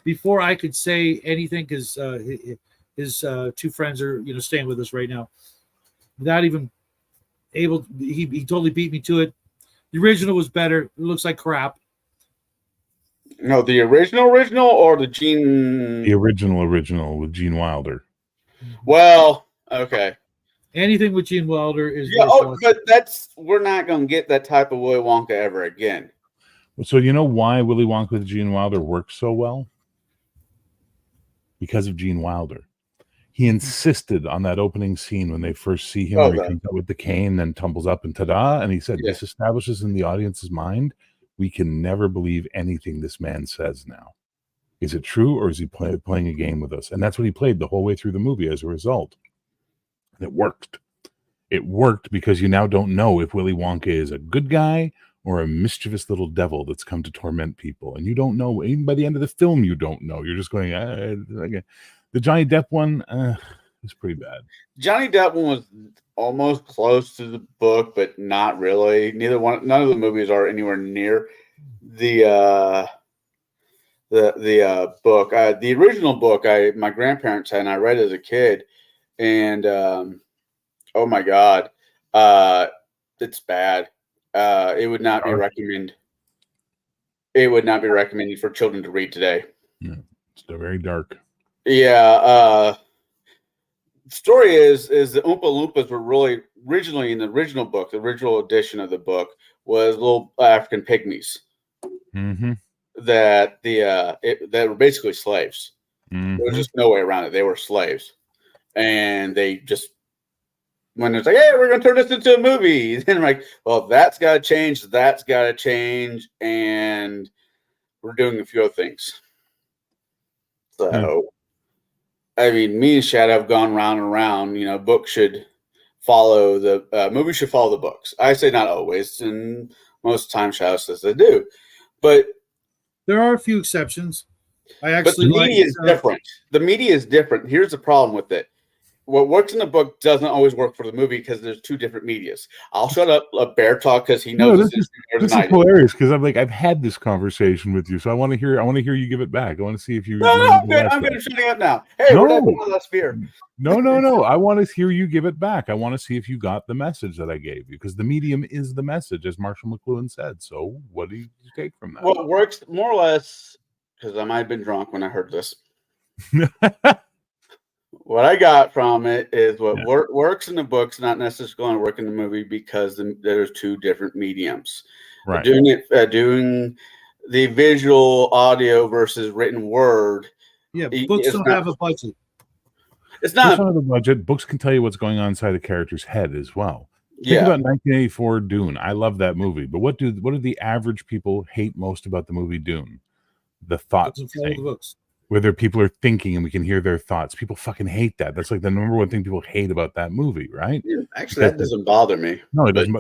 before I could say anything, because his two friends are staying with us right now, without even able, he totally beat me to it. The original was better. It looks like crap. No, the original or the Gene. The original with Gene Wilder. Well, okay. Anything with Gene Wilder is but we're not going to get that type of Willy Wonka ever again. So you know why Willy Wonka with Gene Wilder works so well? Because of Gene Wilder. He insisted on that opening scene when they first see him where he comes out with the cane, then tumbles up and ta-da, and he said, this establishes in the audience's mind, we can never believe anything this man says now. Is it true, or is he playing a game with us? And that's what he played the whole way through the movie as a result. And it worked. It worked because you now don't know if Willy Wonka is a good guy or a mischievous little devil that's come to torment people. And you don't know. Even by the end of the film, you don't know. You're just going, okay. The Johnny Depp one is pretty bad. Johnny Depp one was almost close to the book, but not really. None of the movies are anywhere near the book. The original book my grandparents had, and I read as a kid. And oh my God, it's bad. It would not be recommended. It would not be recommended for children to read today. Yeah, it's very dark. Yeah. The story is the Oompa Loompas were really originally in the original book. The original edition of the book was little African pygmies that that were basically slaves. There was just no way around it. They were slaves. And they just, when it's like, hey, we're going to turn this into a movie. Then I'm like, well, that's got to change. That's got to change. And we're doing a few other things. So, I mean, me and Shadow have gone round and round. Books should follow movies should follow the books. I say not always. And most times Shadow says they do. But there are a few exceptions. But the media is different. The media is different. Here's the problem with it. What works in the book doesn't always work for the movie because there's two different medias. I'll shut up, let Bear talk because he knows this is hilarious because I've had this conversation with you, so I want to hear you give it back. I want to see if you. No, I'm going to shut up now. Hey, we're not going to last beer. No. I want to hear you give it back. I want to see if you got the message that I gave you because the medium is the message, as Marshall McLuhan said. So, what do you take from that? Well, it works more or less because I might have been drunk when I heard this. What I got from it is what works in the books, not necessarily going to work in the movie because there's two different mediums. Right. Doing the visual audio versus written word. Yeah, books don't have a budget. It's not the budget. Books can tell you what's going on inside the character's head as well. Think about 1984 Dune. I love that movie, but what do the average people hate most about the movie Dune? The thoughts. Whether people are thinking and we can hear their thoughts. People fucking hate that. That's like the number one thing people hate about that movie, right? Yeah, actually, that doesn't bother me. No, it doesn't.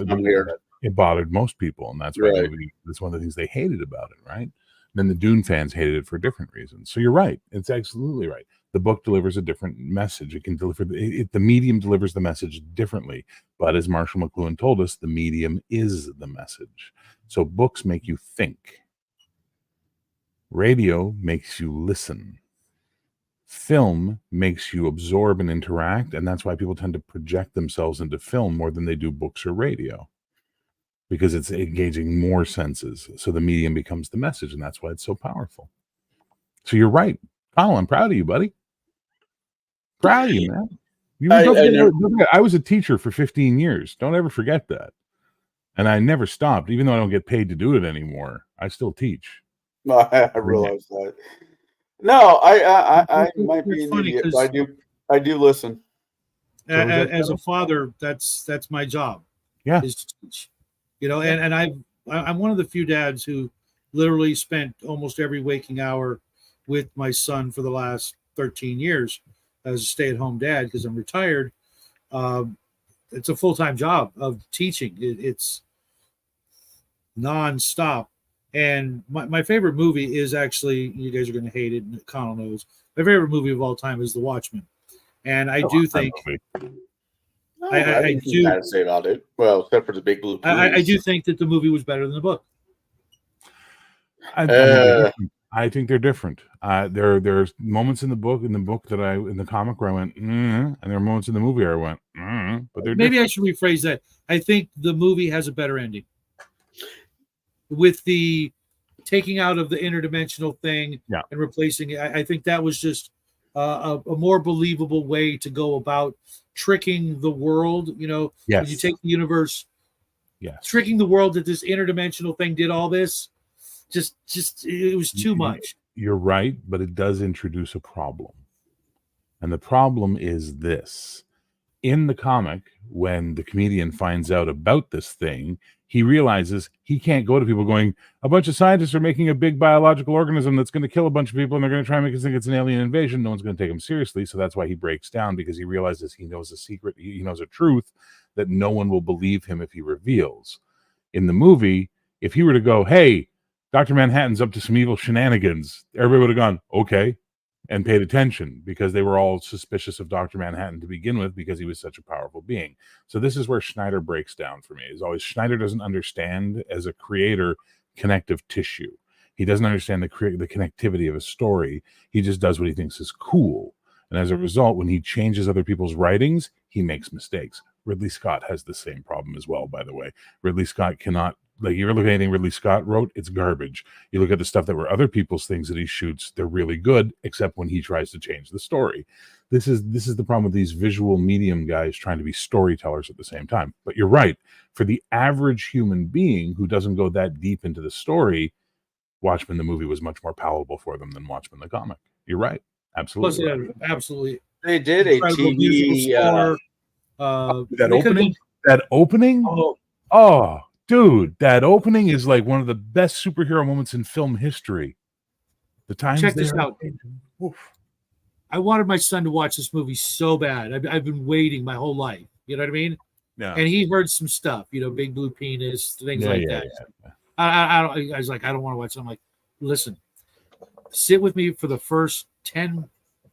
It bothered most people, and that's why that's one of the things they hated about it, right? Then the Dune fans hated it for different reasons. So you're right. It's absolutely right. The book delivers a different message. It can deliver the medium delivers the message differently. But as Marshall McLuhan told us, the medium is the message. So books make you think. Radio makes you listen. Film makes you absorb and interact, and that's why people tend to project themselves into film more than they do books or radio, because it's engaging more senses. So the medium becomes the message, and that's why it's so powerful. So you're right, Kyle. I'm proud of you, buddy. Proud of you, man. I was a teacher for 15 years. Don't ever forget that. And I never stopped, even though I don't get paid to do it anymore. I still teach. No, I realize that. No, I might be an idiot, but I do listen. As a father, that's my job. Yeah, is to teach. And I'm one of the few dads who literally spent almost every waking hour with my son for the last 13 years as a stay-at-home dad because I'm retired. It's a full-time job of teaching. It's nonstop. And my favorite movie is actually, you guys are going to hate it, and Connell knows, my favorite movie of all time is The Watchmen. And I do think I do bad to say about it. Well, except for the big blue. I do think that the movie was better than the book. I think they're different. There's moments in the comic where I went, and there are moments in the movie where I went, but they're maybe different. I should rephrase that. I think the movie has a better ending. With the taking out of the interdimensional thing and replacing it, I think that was just a more believable way to go about tricking the world. When you take the universe, tricking the world that this interdimensional thing did all this, just it was too much. You're right, but it does introduce a problem. And the problem is this. In the comic, when the comedian finds out about this thing, he realizes he can't go to people going, a bunch of scientists are making a big biological organism that's going to kill a bunch of people, and they're going to try and make us think it's an alien invasion. No one's going to take him seriously. So that's why he breaks down, because he realizes he knows a secret. He knows a truth that no one will believe him if he reveals. In the movie, if he were to go, hey, Dr. Manhattan's up to some evil shenanigans, everybody would have gone, okay, and paid attention, because they were all suspicious of Dr. Manhattan to begin with because he was such a powerful being. So this is where Schneider breaks down for me. Is always Schneider doesn't understand, as a creator, connective tissue. He doesn't understand the connectivity of a story. He just does what he thinks is cool. And as a result, when he changes other people's writings, he makes mistakes. Ridley Scott has the same problem as well, by the way. Ridley Scott cannot, you ever look at anything Ridley Scott wrote, it's garbage. You look at the stuff that were other people's things that he shoots, they're really good, except when he tries to change the story. This is the problem with these visual medium guys trying to be storytellers at the same time. But you're right. For the average human being who doesn't go that deep into the story, Watchmen the movie was much more palatable for them than Watchmen the comic. You're right. Absolutely. Plus, absolutely. They did a TV score. That opening? Oh, dude, that opening is like one of the best superhero moments in film history. The times check this out. Oof. I wanted my son to watch this movie so bad. I've been waiting my whole life. You know what I mean? Yeah. And he heard some stuff, big blue penis, things like that. Yeah. I was like, I don't want to watch it. I'm like, listen, sit with me for the first 10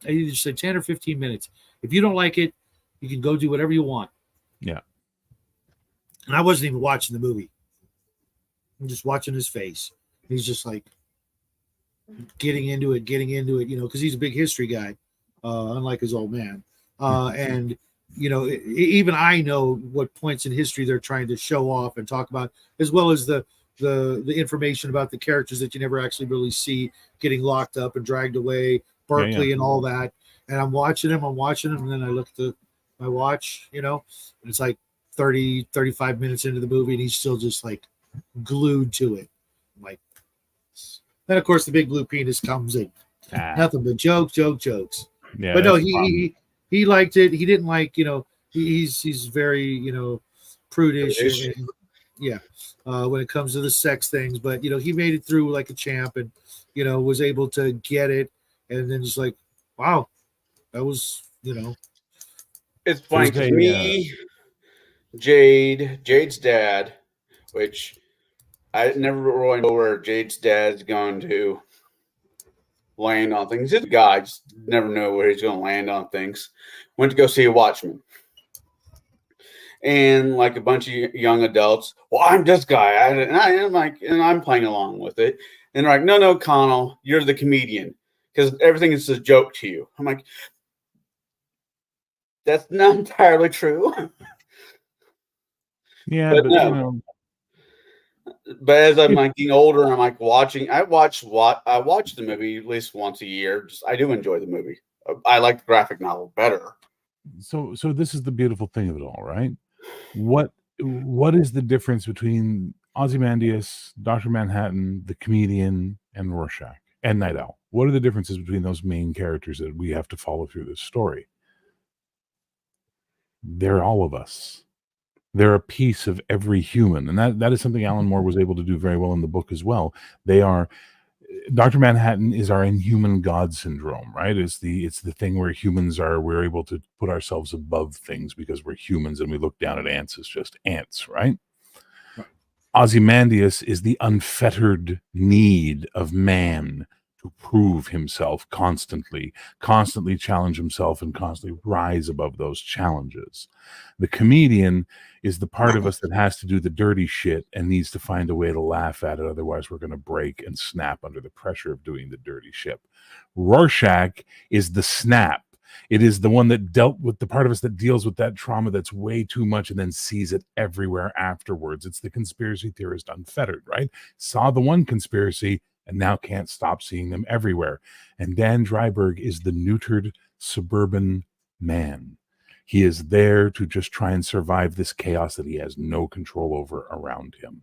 or 15 minutes. If you don't like it, you can go do whatever you want. Yeah. And I wasn't even watching the movie. I'm just watching his face. He's just like getting into it, because he's a big history guy, unlike his old man. And, even I know what points in history they're trying to show off and talk about, as well as the information about the characters that you never actually really see getting locked up and dragged away, Berkeley and all that. And I'm watching him, and then I look at my watch, and it's like 35 minutes into the movie, and he's still just like glued to it. I'm like, then of course the big blue penis comes in. Nothing but jokes. Yeah, but no, he liked it. He didn't like, he's very, prudish. When it comes to the sex things, but he made it through like a champ, and was able to get it, and then just like, wow, that was, It's funny to me. Jade's dad, which I never really know where Jade's dad's going to land on things. He's a guy, just never know where he's going to land on things. Went to go see a Watchmen. And like a bunch of young adults, well, I'm this guy. And I'm playing along with it. And they're like, no, Connell, you're the comedian because everything is a joke to you. I'm like, that's not entirely true. Yeah, but but no. you know, But as I'm like getting older, and I'm like watching. I watch the movie at least once a year. I do enjoy the movie. I like the graphic novel better. so this is the beautiful thing of it all, right? What is the difference between Ozymandias, Dr. Manhattan, the comedian, and Rorschach and Night Owl? What are the differences between those main characters that we have to follow through this story? They're all of us. They're a piece of every human, and that is something Alan Moore was able to do very well in the book as well. They are Dr. Manhattan is our inhuman God syndrome, right? It's the thing where we're able to put ourselves above things because we're humans and we look down at ants as just ants, right? Ozymandias is the unfettered need of man to prove himself constantly challenge himself and constantly rise above those challenges. The comedian is the part of us that has to do the dirty shit and needs to find a way to laugh at it. Otherwise, we're going to break and snap under the pressure of doing the dirty shit. Rorschach is the snap. It is the one that dealt with the part of us that deals with that trauma that's way too much and then sees it everywhere afterwards. It's the conspiracy theorist unfettered, right? Saw the one conspiracy and now can't stop seeing them everywhere. And Dan Dreiberg is the neutered suburban man. He is there to just try and survive this chaos that he has no control over around him.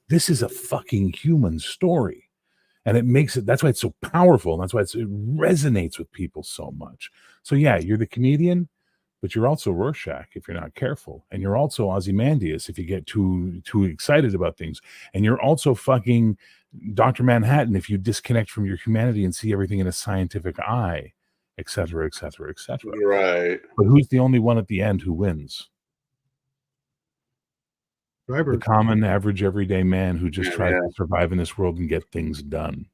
This is a fucking human story. And it makes it, that's why it's so powerful. And that's why it resonates with people so much. So yeah, you're the comedian, but you're also Rorschach if you're not careful. And you're also Ozymandias if you get too excited about things. And you're also fucking Dr. Manhattan if you disconnect from your humanity and see everything in a scientific eye, et cetera, et cetera, et cetera. Right. But who's the only one at the end who wins? Driver. The common, average, everyday man who just tries to survive in this world and get things done.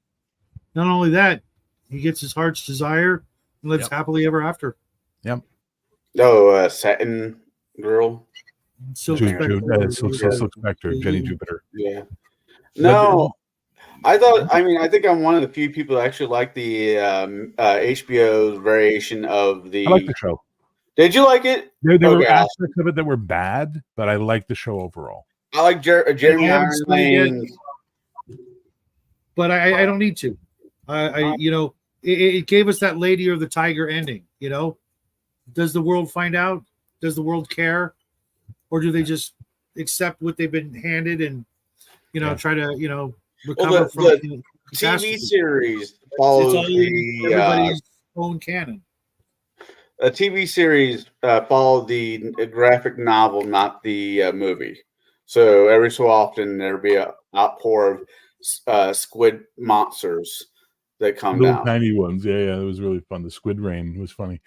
Not only that, he gets his heart's desire and lives happily ever after. Yep. Oh, Satin Girl. Silk Spectre, Jenny Jupiter. Yeah. No, I think I'm one of the few people that actually like the HBO's variation of the. I like the show. Did you like it? There were aspects of it that were bad, but I like the show overall. I like Jeremy Irons Lane. But I don't need to. It gave us that Lady or the Tiger ending. You know, does the world find out? Does the world care, or do they just accept what they've been handed and try to recover from the TV series follows everybody's own canon. A TV series followed the graphic novel, not the movie. So every so often there'll be an outpour of squid monsters that come Little down. Tiny ones. Yeah, it was really fun. The squid rain was funny.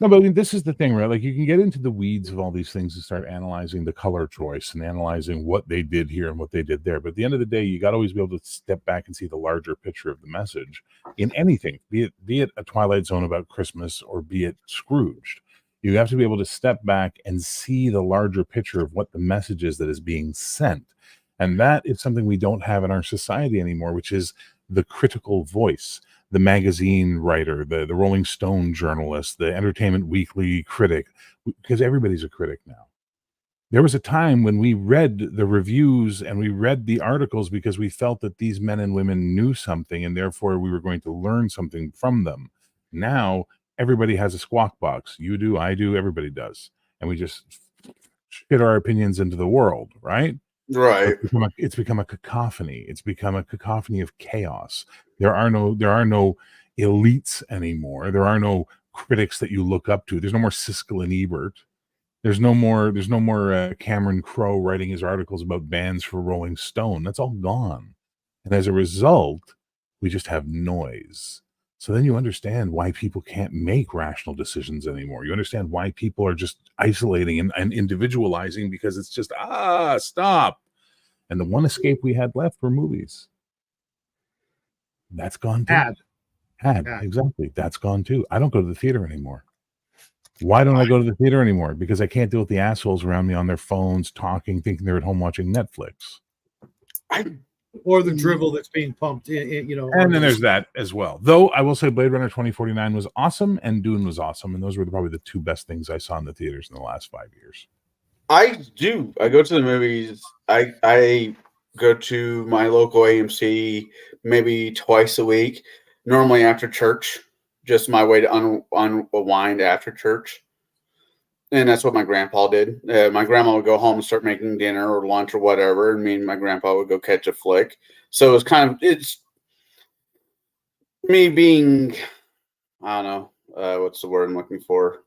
No, but I mean, this is the thing, right? Like, you can get into the weeds of all these things and start analyzing the color choice and analyzing what they did here and what they did there. But at the end of the day, you got to always be able to step back and see the larger picture of the message in anything, be it a Twilight Zone about Christmas or be it Scrooged. You have to be able to step back and see the larger picture of what the message is that is being sent. And that is something we don't have in our society anymore, which is the critical voice. The magazine writer, the Rolling Stone journalist, the Entertainment Weekly critic, because everybody's a critic now. There was a time when we read the reviews and we read the articles because we felt that these men and women knew something and therefore we were going to learn something from them. Now, everybody has a squawk box. You do, I do, everybody does. And we just shit our opinions into the world, right? Right. It's become a cacophony. It's become a cacophony of chaos. There are no elites anymore. There are no critics that you look up to. There's no more Siskel and Ebert. There's no more Cameron Crowe writing his articles about bands for Rolling Stone. That's all gone. And as a result, we just have noise. So then you understand why people can't make rational decisions anymore. You understand why people are just isolating and individualizing because it's just, stop. And the one escape we had left were movies. That's gone too. Had, exactly. That's gone too. I don't go to the theater anymore. Why don't I go to the theater anymore? Because I can't deal with the assholes around me on their phones, talking, thinking they're at home watching Netflix. Or the drivel that's being pumped in, And then there's that as well. Though I will say Blade Runner 2049 was awesome and Dune was awesome. And those were probably the two best things I saw in the theaters in the last 5 years. I go to the movies. I go to my local AMC maybe twice a week, normally after church. Just my way to unwind after church. And that's what my grandpa did. My grandma would go home and start making dinner or lunch or whatever, and me and my grandpa would go catch a flick. So it's me being, I don't know, what's the word I'm looking for?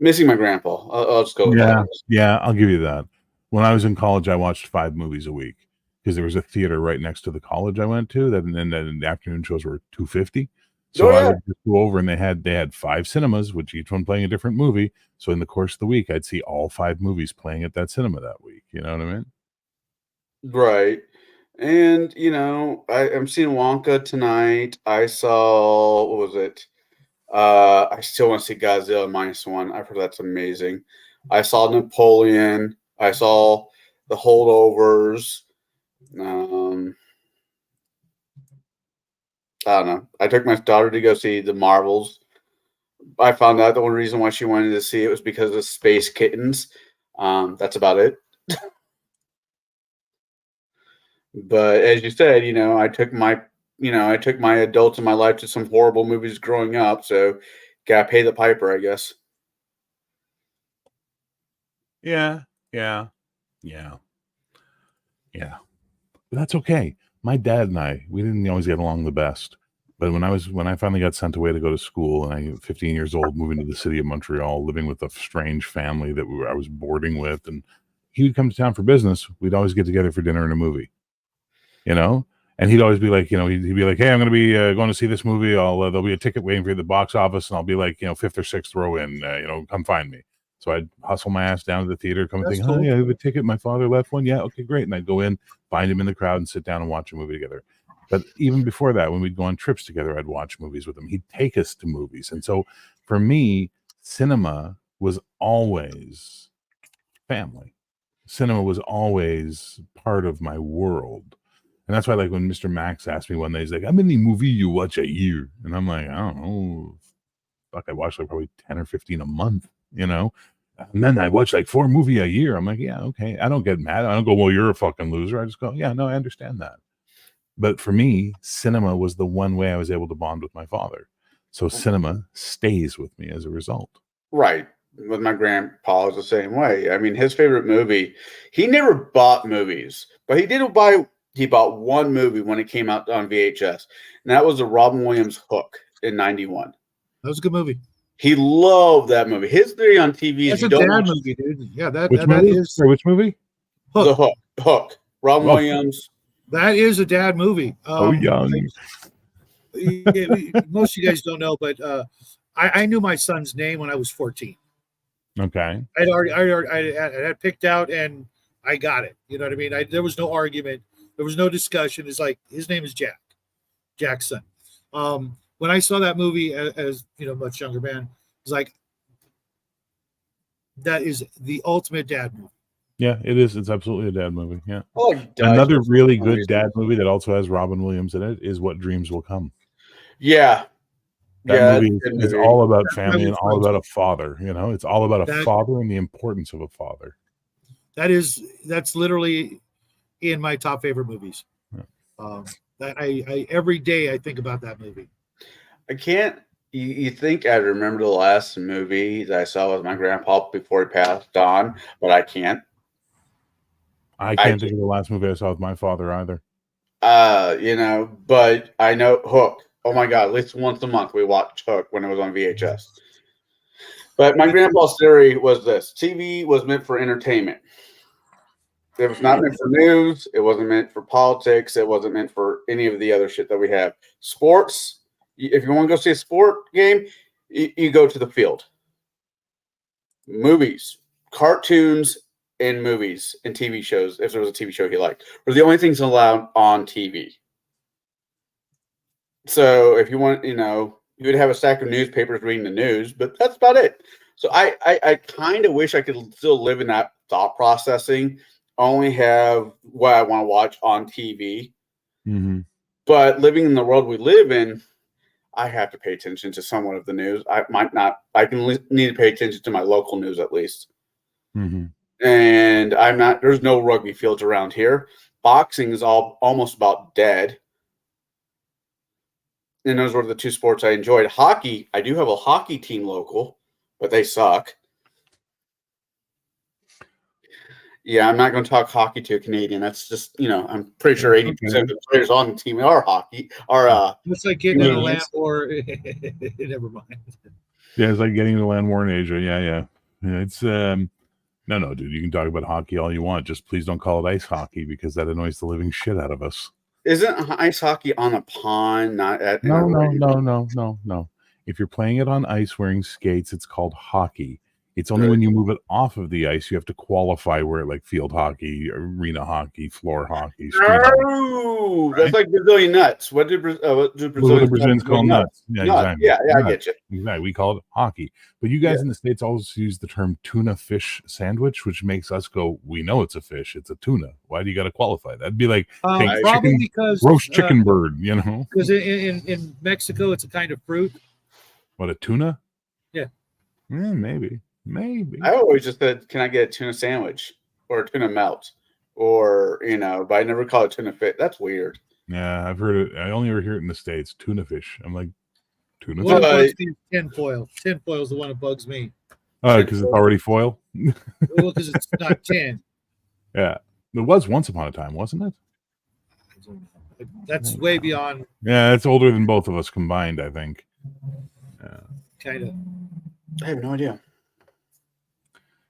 Missing my grandpa. I'll just go with that. Yeah, I'll give you that. When I was in college, I watched 5 movies a week because there was a theater right next to the college I went to. And then the afternoon shows were $250. So I would just go over and they had 5 cinemas, which each one playing a different movie. So in the course of the week, I'd see all 5 movies playing at that cinema that week. You know what I mean? Right. And, I'm seeing Wonka tonight. I saw, what was it? I still want to see Godzilla -1. I've heard that's amazing. I saw Napoleon. I saw The Holdovers. I don't know. I took my daughter to go see the Marvels. I found out the only reason why she wanted to see it was because of Space Kittens. That's about it. But as you said, I took my adults in my life to some horrible movies growing up. So gotta pay the piper, I guess. Yeah. But that's okay. My dad and I, we didn't always get along the best. But when I finally got sent away to go to school, and I was 15 years old, moving to the city of Montreal, living with a strange family that I was boarding with, and he would come to town for business. We'd always get together for dinner and a movie, and he'd always be like, he'd be like, hey, I'm going to be going to see this movie. There'll be a ticket waiting for you at the box office, and I'll be like, 5th or 6th row in, come find me. So I'd hustle my ass down to the theater, come and think, cool. Oh, yeah, I have a ticket. My father left one. Yeah, okay, great. And I'd go in, find him in the crowd, and sit down and watch a movie together. But even before that, when we'd go on trips together, I'd watch movies with him. He'd take us to movies. And so for me, cinema was always family. Cinema was always part of my world. And that's why, like, when Mr. Max asked me one day, he's like, how many movie you watch a year? And I'm like, I don't know. Fuck, I watch like probably 10 or 15 a month, And then I watch like 4 movies a year. I'm like, yeah, okay. I don't get mad. I don't go, well, you're a fucking loser. I just go, yeah, no, I understand that. But for me, cinema was the one way I was able to bond with my father. So cinema stays with me as a result. Right. With my grandpa was the same way. I mean, his favorite movie, he never bought movies, but he bought one movie when it came out on VHS. And that was the Robin Williams Hook in 91. That was a good movie. He loved that movie. His theory on TV is that's a dad movie, dude. Yeah, which movie? Hook. The Hook. Robin Williams. That is a dad movie. Young. Most of you guys don't know, but I knew my son's name when I was 14. Okay. I had picked out and I got it. You know what I mean? There was no argument. There was no discussion. It's like, his name is Jackson. When I saw that movie as much younger man, it's like, that is the ultimate dad movie. Yeah, it is. It's absolutely a dad movie. Yeah. Oh, another really good dad movie that also has Robin Williams in it is What Dreams Will Come. Yeah. That movie is all about family and all about a father. It's all about a father and the importance of a father. That's literally in my top favorite movies. Yeah. I every day I think about that movie. I can't. You think I'd remember the last movie that I saw with my grandpa before he passed on, but I can't. I can't think of the last movie I saw with my father either. But I know Hook. Oh my God, at least once a month we watched Hook when it was on VHS. But my grandpa's theory was this: TV was meant for entertainment. It was not meant for news. It wasn't meant for politics. It wasn't meant for any of the other shit that we have. Sports. If you want to go see a sport game, you go to the field. Movies, cartoons, in movies and TV shows, if there was a TV show he liked, were the only things allowed on TV. So if you want, you would have a stack of newspapers reading the news, but that's about it. So I kind of wish I could still live in that thought processing, only have what I want to watch on TV. Mm-hmm. But living in the world we live in, I have to pay attention to somewhat of the news. I need to pay attention to my local news at least. Mm-hmm. And there's no rugby fields around here. Boxing is almost about dead. And those were the two sports I enjoyed. Hockey, I do have a hockey team local, but they suck. Yeah, I'm not going to talk hockey to a Canadian. That's just, I'm pretty sure 80% of the players on the team are hockey. It's like getting in a land war. Never mind. Yeah, it's like getting in a land war in Asia. Yeah. It's no, dude. You can talk about hockey all you want. Just please don't call it ice hockey because that annoys the living shit out of us. Isn't ice hockey on a pond? Not at No. If you're playing it on ice wearing skates, it's called hockey. It's only when you move it off of the ice you have to qualify where it like field hockey, arena hockey, floor hockey. Oh, right? That's like Brazilian nuts. What do Brazilians call nuts? Yeah, exactly. Yeah, I get you. Exactly. We call it hockey. But you guys in the States always use the term tuna fish sandwich, which makes us go, we know it's a fish. It's a tuna. Why do you got to qualify? That'd be like probably because roast chicken bird, Because in Mexico, it's a kind of fruit. What, a tuna? Yeah. Maybe. I always just said, can I get a tuna sandwich or a tuna melt? Or, but I never call it tuna fish. That's weird. Yeah, I've heard it. I only ever hear it in the States. Tuna fish. I'm like, tuna fish? What bugs me is tinfoil. Tinfoil is the one that bugs me. Oh, because it's already foil? Well, because it's not tin. Yeah. It was once upon a time, wasn't it? That's way beyond. Yeah, it's older than both of us combined, I think. Yeah. Kind of. I have no idea.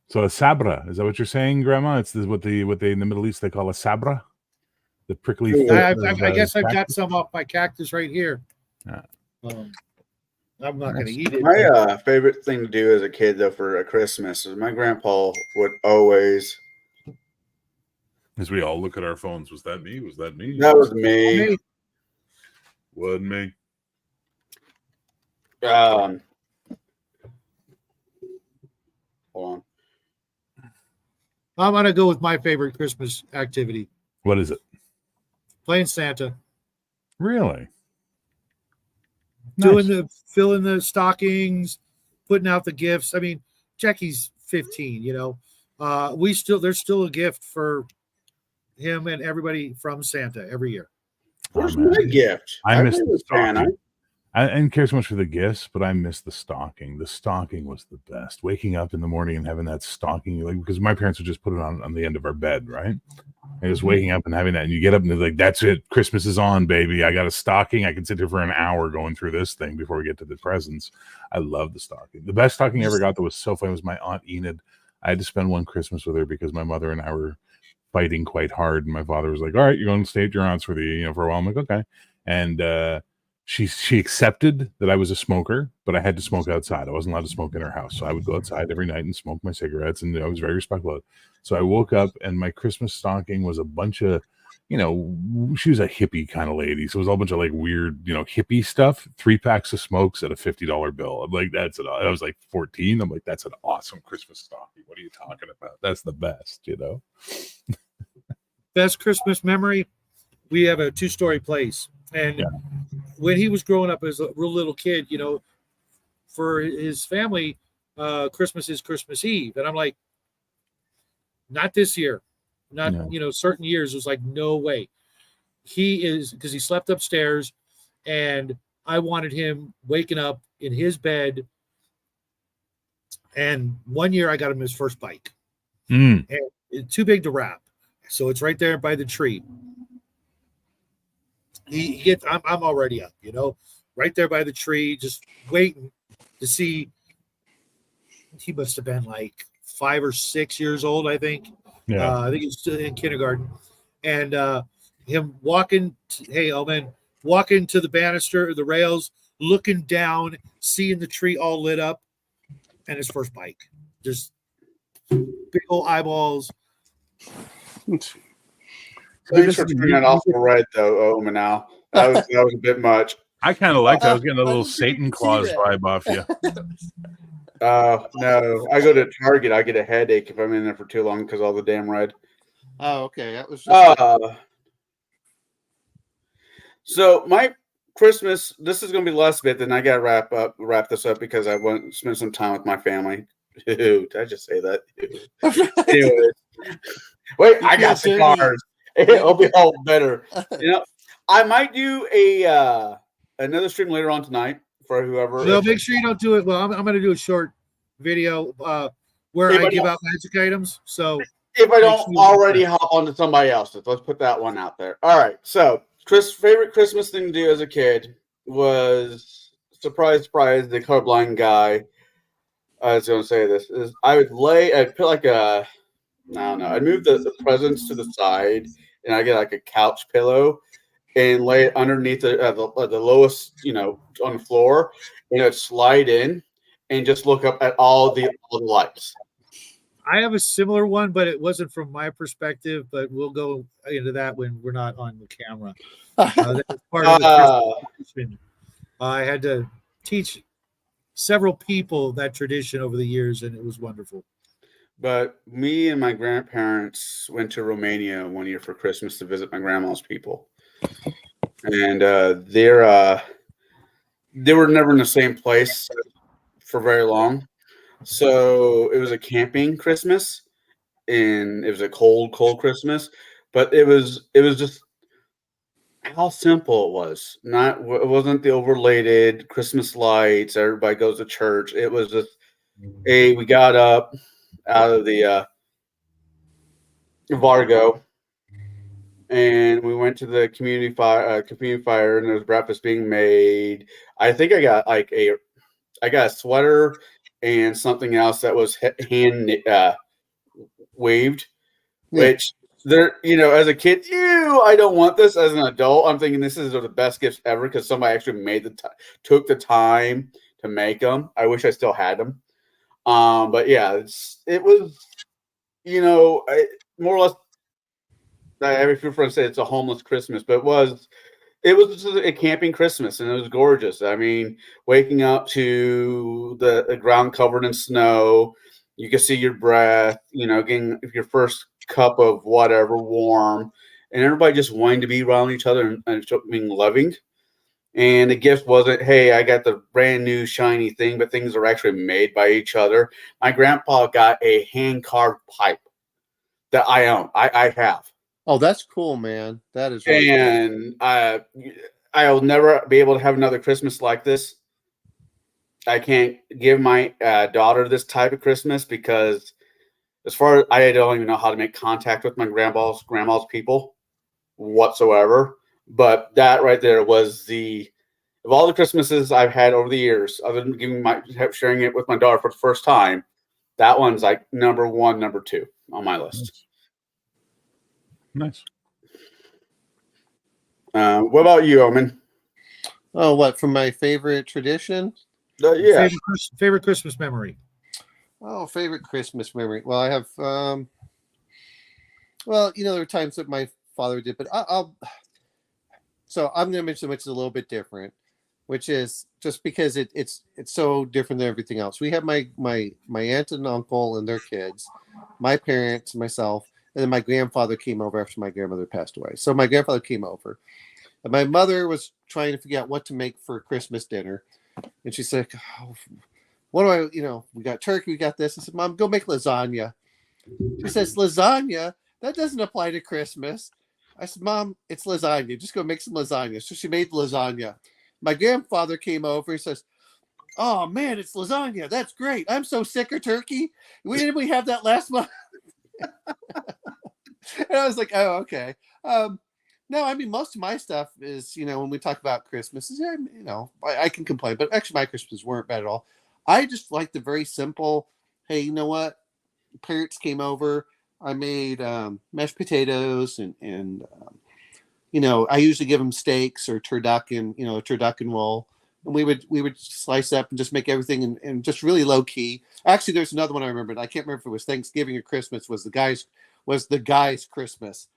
So a sabra, is that what you're saying, Grandma? It's what they in the Middle East they call a sabra, the prickly. I guess I've got some off my cactus right here. Yeah. I'm not going to eat it. My favorite thing to do as a kid, though, for a Christmas is my grandpa would always. As we all look at our phones, was that me? Was that me? That was me. Wasn't me. Hold on. I'm going to go with my favorite Christmas activity. What is it? Playing Santa. Really? Filling the stockings, putting out the gifts. I mean, Jackie's 15, there's still a gift for him and everybody from Santa every year. Where's my gift? I missed the stocking. I didn't care so much for the gifts, but I missed the stocking. The stocking was the best. Waking up in the morning and having that stocking, because my parents would just put it on the end of our bed, right? And just waking up and having that, and you get up and they're like, "That's it, Christmas is on, baby. I got a stocking. I can sit here for an hour going through this thing before we get to the presents." I love the stocking. The best stocking I ever got that was so funny was my Aunt Enid. I had to spend one Christmas with her because my mother and I were fighting quite hard, and my father was like, "All right, you're going to stay at your aunt's for for a while." I'm like, "Okay," and she accepted that I was a smoker, but I had to smoke outside. I wasn't allowed to smoke in her house. So I would go outside every night and smoke my cigarettes, and I was very respectful of it. So I woke up and my Christmas stocking was a bunch of, she was a hippie kind of lady. So it was all a bunch of like weird, hippie stuff, 3 packs of smokes at a $50 bill. I'm like, I was like 14. I'm like, that's an awesome Christmas stocking. What are you talking about? That's the best, Best Christmas memory. We have a 2-story place. And when he was growing up as a real little kid, for his family, Christmas is Christmas Eve. And I'm like, not this year. Not, certain years it was like, no way. He is, because he slept upstairs and I wanted him waking up in his bed. And one year I got him his first bike. And it's too big to wrap. So it's right there by the tree. I'm already up, right there by the tree, just waiting to see. He must have been like 5 or 6 years old, I think. Yeah. I think he was still in kindergarten. And him walking to the banister or the rails, looking down, seeing the tree all lit up, and his first bike. Just big old eyeballs. Thanks for turning that off for red, though, Manal. That was a bit much. I kind of liked it. I was getting a I little didn't think you Satan could see Claus that. vibe off you. No. I go to Target, I get a headache if I'm in there for too long because all the damn red. Oh, okay. That was just So my Christmas, this is going to be the last bit. Then I got to wrap this up because I want to spend some time with my family. Ew, did I just say that? Anyways, wait, I got cigars. It'll be all better. I might do another stream later on tonight for whoever. No, make sure you don't do it. Well, I'm going to do a short video where I give out magic items. So if I don't already hop onto somebody else's, let's put that one out there. All right. So, favorite Christmas thing to do as a kid was surprise, the colorblind guy. I was going to say this is I'd put like I don't know, I'd move the presents to the side and I get like a couch pillow and lay it underneath the lowest, on the floor, and it'd slide in and just look up at all the lights. I have a similar one, but it wasn't from my perspective. But we'll go into that when we're not on the camera. That was part of the tradition. I had to teach several people that tradition over the years, and it was wonderful. But me and my grandparents went to Romania one year for Christmas to visit my grandma's people, and they were never in the same place for very long. So it was a camping Christmas, and it was a cold Christmas. But it was just how simple it was. It wasn't the overlated Christmas lights. Everybody goes to church. It was just, hey, we got up out of the Vargo, and we went to the community fire, and there was breakfast being made. I think I got I got a sweater and something else that was hand waved, which there, as a kid, I don't want this. As an adult, I'm thinking this is the best gifts ever because somebody actually took the time to make them. I wish I still had them. But yeah, it was, more or less. I have a few friends say it's a homeless Christmas, but it was just a camping Christmas, and it was gorgeous. I mean, waking up to the ground covered in snow, you can see your breath, getting your first cup of whatever warm, and everybody just wanting to be around each other and being loving. And the gift wasn't, hey, I got the brand new shiny thing, but things are actually made by each other. My grandpa got a hand-carved pipe that I own. I have. Oh, that's cool, man. That is really cool. I'll never be able to have another Christmas like this. I can't give my daughter this type of Christmas because as far as I don't even know how to make contact with my grandma's people whatsoever. But that right there was of all the Christmases I've had over the years, other than sharing it with my daughter for the first time, that one's like number 1, number 2 on my list. Nice. What about you, Omen? Oh, what from my favorite tradition? Yeah. Favorite Christmas memory. Oh, favorite Christmas memory. Well, I have. There were times that my father did, but So I'm going to mention which is a little bit different, which is just because it's so different than everything else. We have my aunt and uncle and their kids, my parents, myself. And then my grandfather came over after my grandmother passed away. So my grandfather came over. And my mother was trying to figure out what to make for Christmas dinner. And she said, what do I, we got turkey, we got this. I said, Mom, go make lasagna. She says, lasagna? That doesn't apply to Christmas. I said, Mom, it's lasagna. Just go make some lasagna. So she made lasagna. My grandfather came over. He says, oh, man, it's lasagna. That's great. I'm so sick of turkey. Didn't we have that last month? And I was like, oh, okay. No, I mean, most of my stuff is, when we talk about Christmas, I can complain, but actually my Christmas weren't bad at all. I just like the very simple, hey, you know what? Parents came over. I made mashed potatoes and I usually give them steaks or turducken, a turducken roll. And we would slice up and just make everything and just really low key. Actually, there's another one I remembered. I can't remember if it was Thanksgiving or Christmas. Was the guys was the guy's Christmas.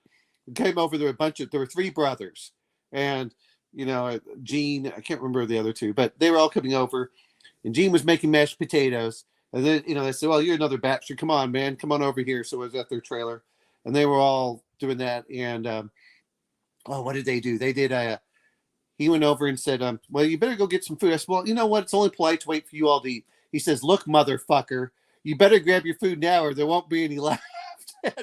It came over, there were 3 brothers, and Gene, I can't remember the other 2, but they were all coming over, and Gene was making mashed potatoes. And then, they said, well, you're another Baxter. Come on, man. Come on over here. So I was at their trailer, and they were all doing that. And, what did they do? They did he went over and said, well, you better go get some food. I said, well, you know what? It's only polite to wait for you all to eat. He says, look, motherfucker, you better grab your food now or there won't be any left. I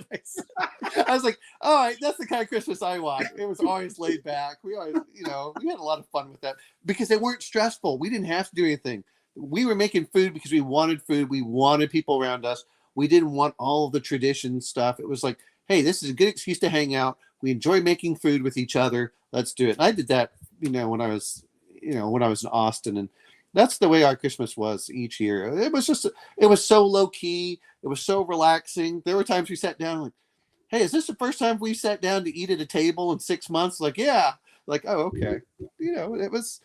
was like, all right, that's the kind of Christmas I want. It was always laid back. We always, we had a lot of fun with that because they weren't stressful. We didn't have to do anything. We were making food because we wanted food. We wanted people around us. We didn't want all of the tradition stuff. It was like, hey, this is a good excuse to hang out. We enjoy making food with each other. Let's do it. And I did that, when I was in Austin, and that's the way our Christmas was each year. It was so low key. It was so relaxing. There were times we sat down like, hey, is this the first time we sat down to eat at a table in 6 months? Like, yeah. Like, oh, okay. It was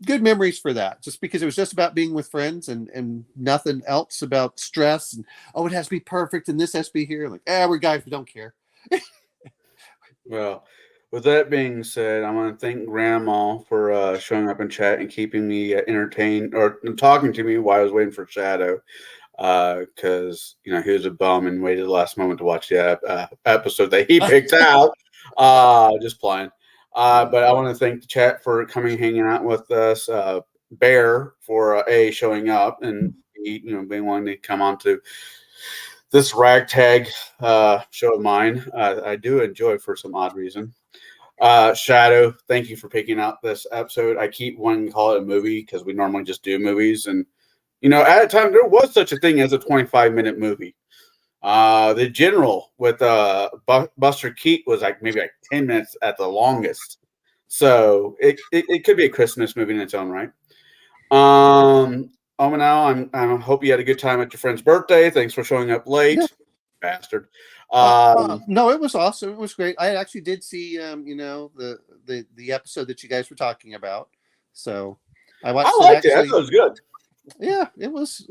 good memories for that, just because it was just about being with friends and nothing else about stress and, it has to be perfect and this has to be here. Like, we're guys, we don't care. Well, with that being said, I want to thank Grandma for showing up in chat and keeping me entertained or talking to me while I was waiting for Shadow, because he was a bum and waited the last moment to watch the episode that he picked out. Just playing. But I want to thank the chat for coming, hanging out with us. Bear for showing up and being willing to come on to this ragtag show of mine. I do enjoy for some odd reason. Shadow, thank you for picking out this episode. I keep wanting to call it a movie because we normally just do movies, and at a time there was such a thing as a 25-minute movie. The General with Buster Keaton was maybe 10 minutes at the longest, so it could be a Christmas movie in its own right. Now I hope you had a good time at your friend's birthday. Thanks for showing up late, bastard. No, it was awesome. It was great. I actually did see the episode that you guys were talking about, so I watched. I liked it. That was good. Yeah, it was.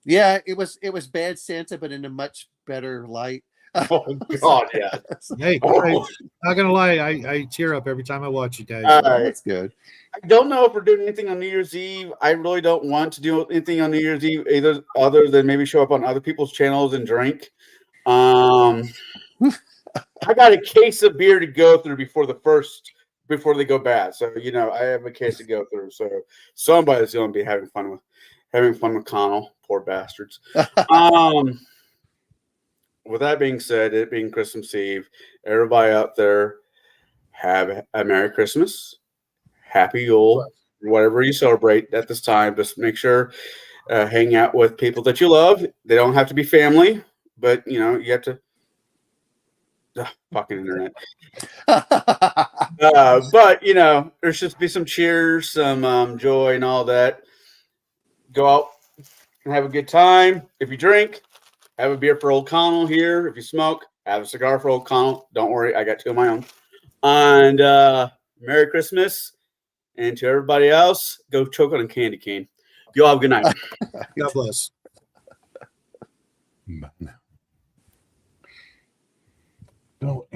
Yeah, it was Bad Santa, but in a much better light. Oh God, yeah. Hey, not gonna lie, I tear up every time I watch you guys. That's good. I don't know if we're doing anything on New Year's Eve. I really don't want to do anything on New Year's Eve, either other than maybe show up on other people's channels and drink. I got a case of beer to go through before they go bad. So I have a case to go through. So somebody's going to be having fun with Connell. Poor bastards. With that being said, it being Christmas Eve, everybody out there, have a Merry Christmas, Happy Yule, whatever you celebrate at this time. Just make sure hang out with people that you love. They don't have to be family, but you have to. Fucking internet. But there's just be some cheers, some joy, and all that. Go out and have a good time. If you drink, have a beer for old Connell here. If you smoke, have a cigar for old Connell. Don't worry, I got 2 of my own. And Merry Christmas. And to everybody else, go choke on a candy cane. You all have a good night. God bless. Don't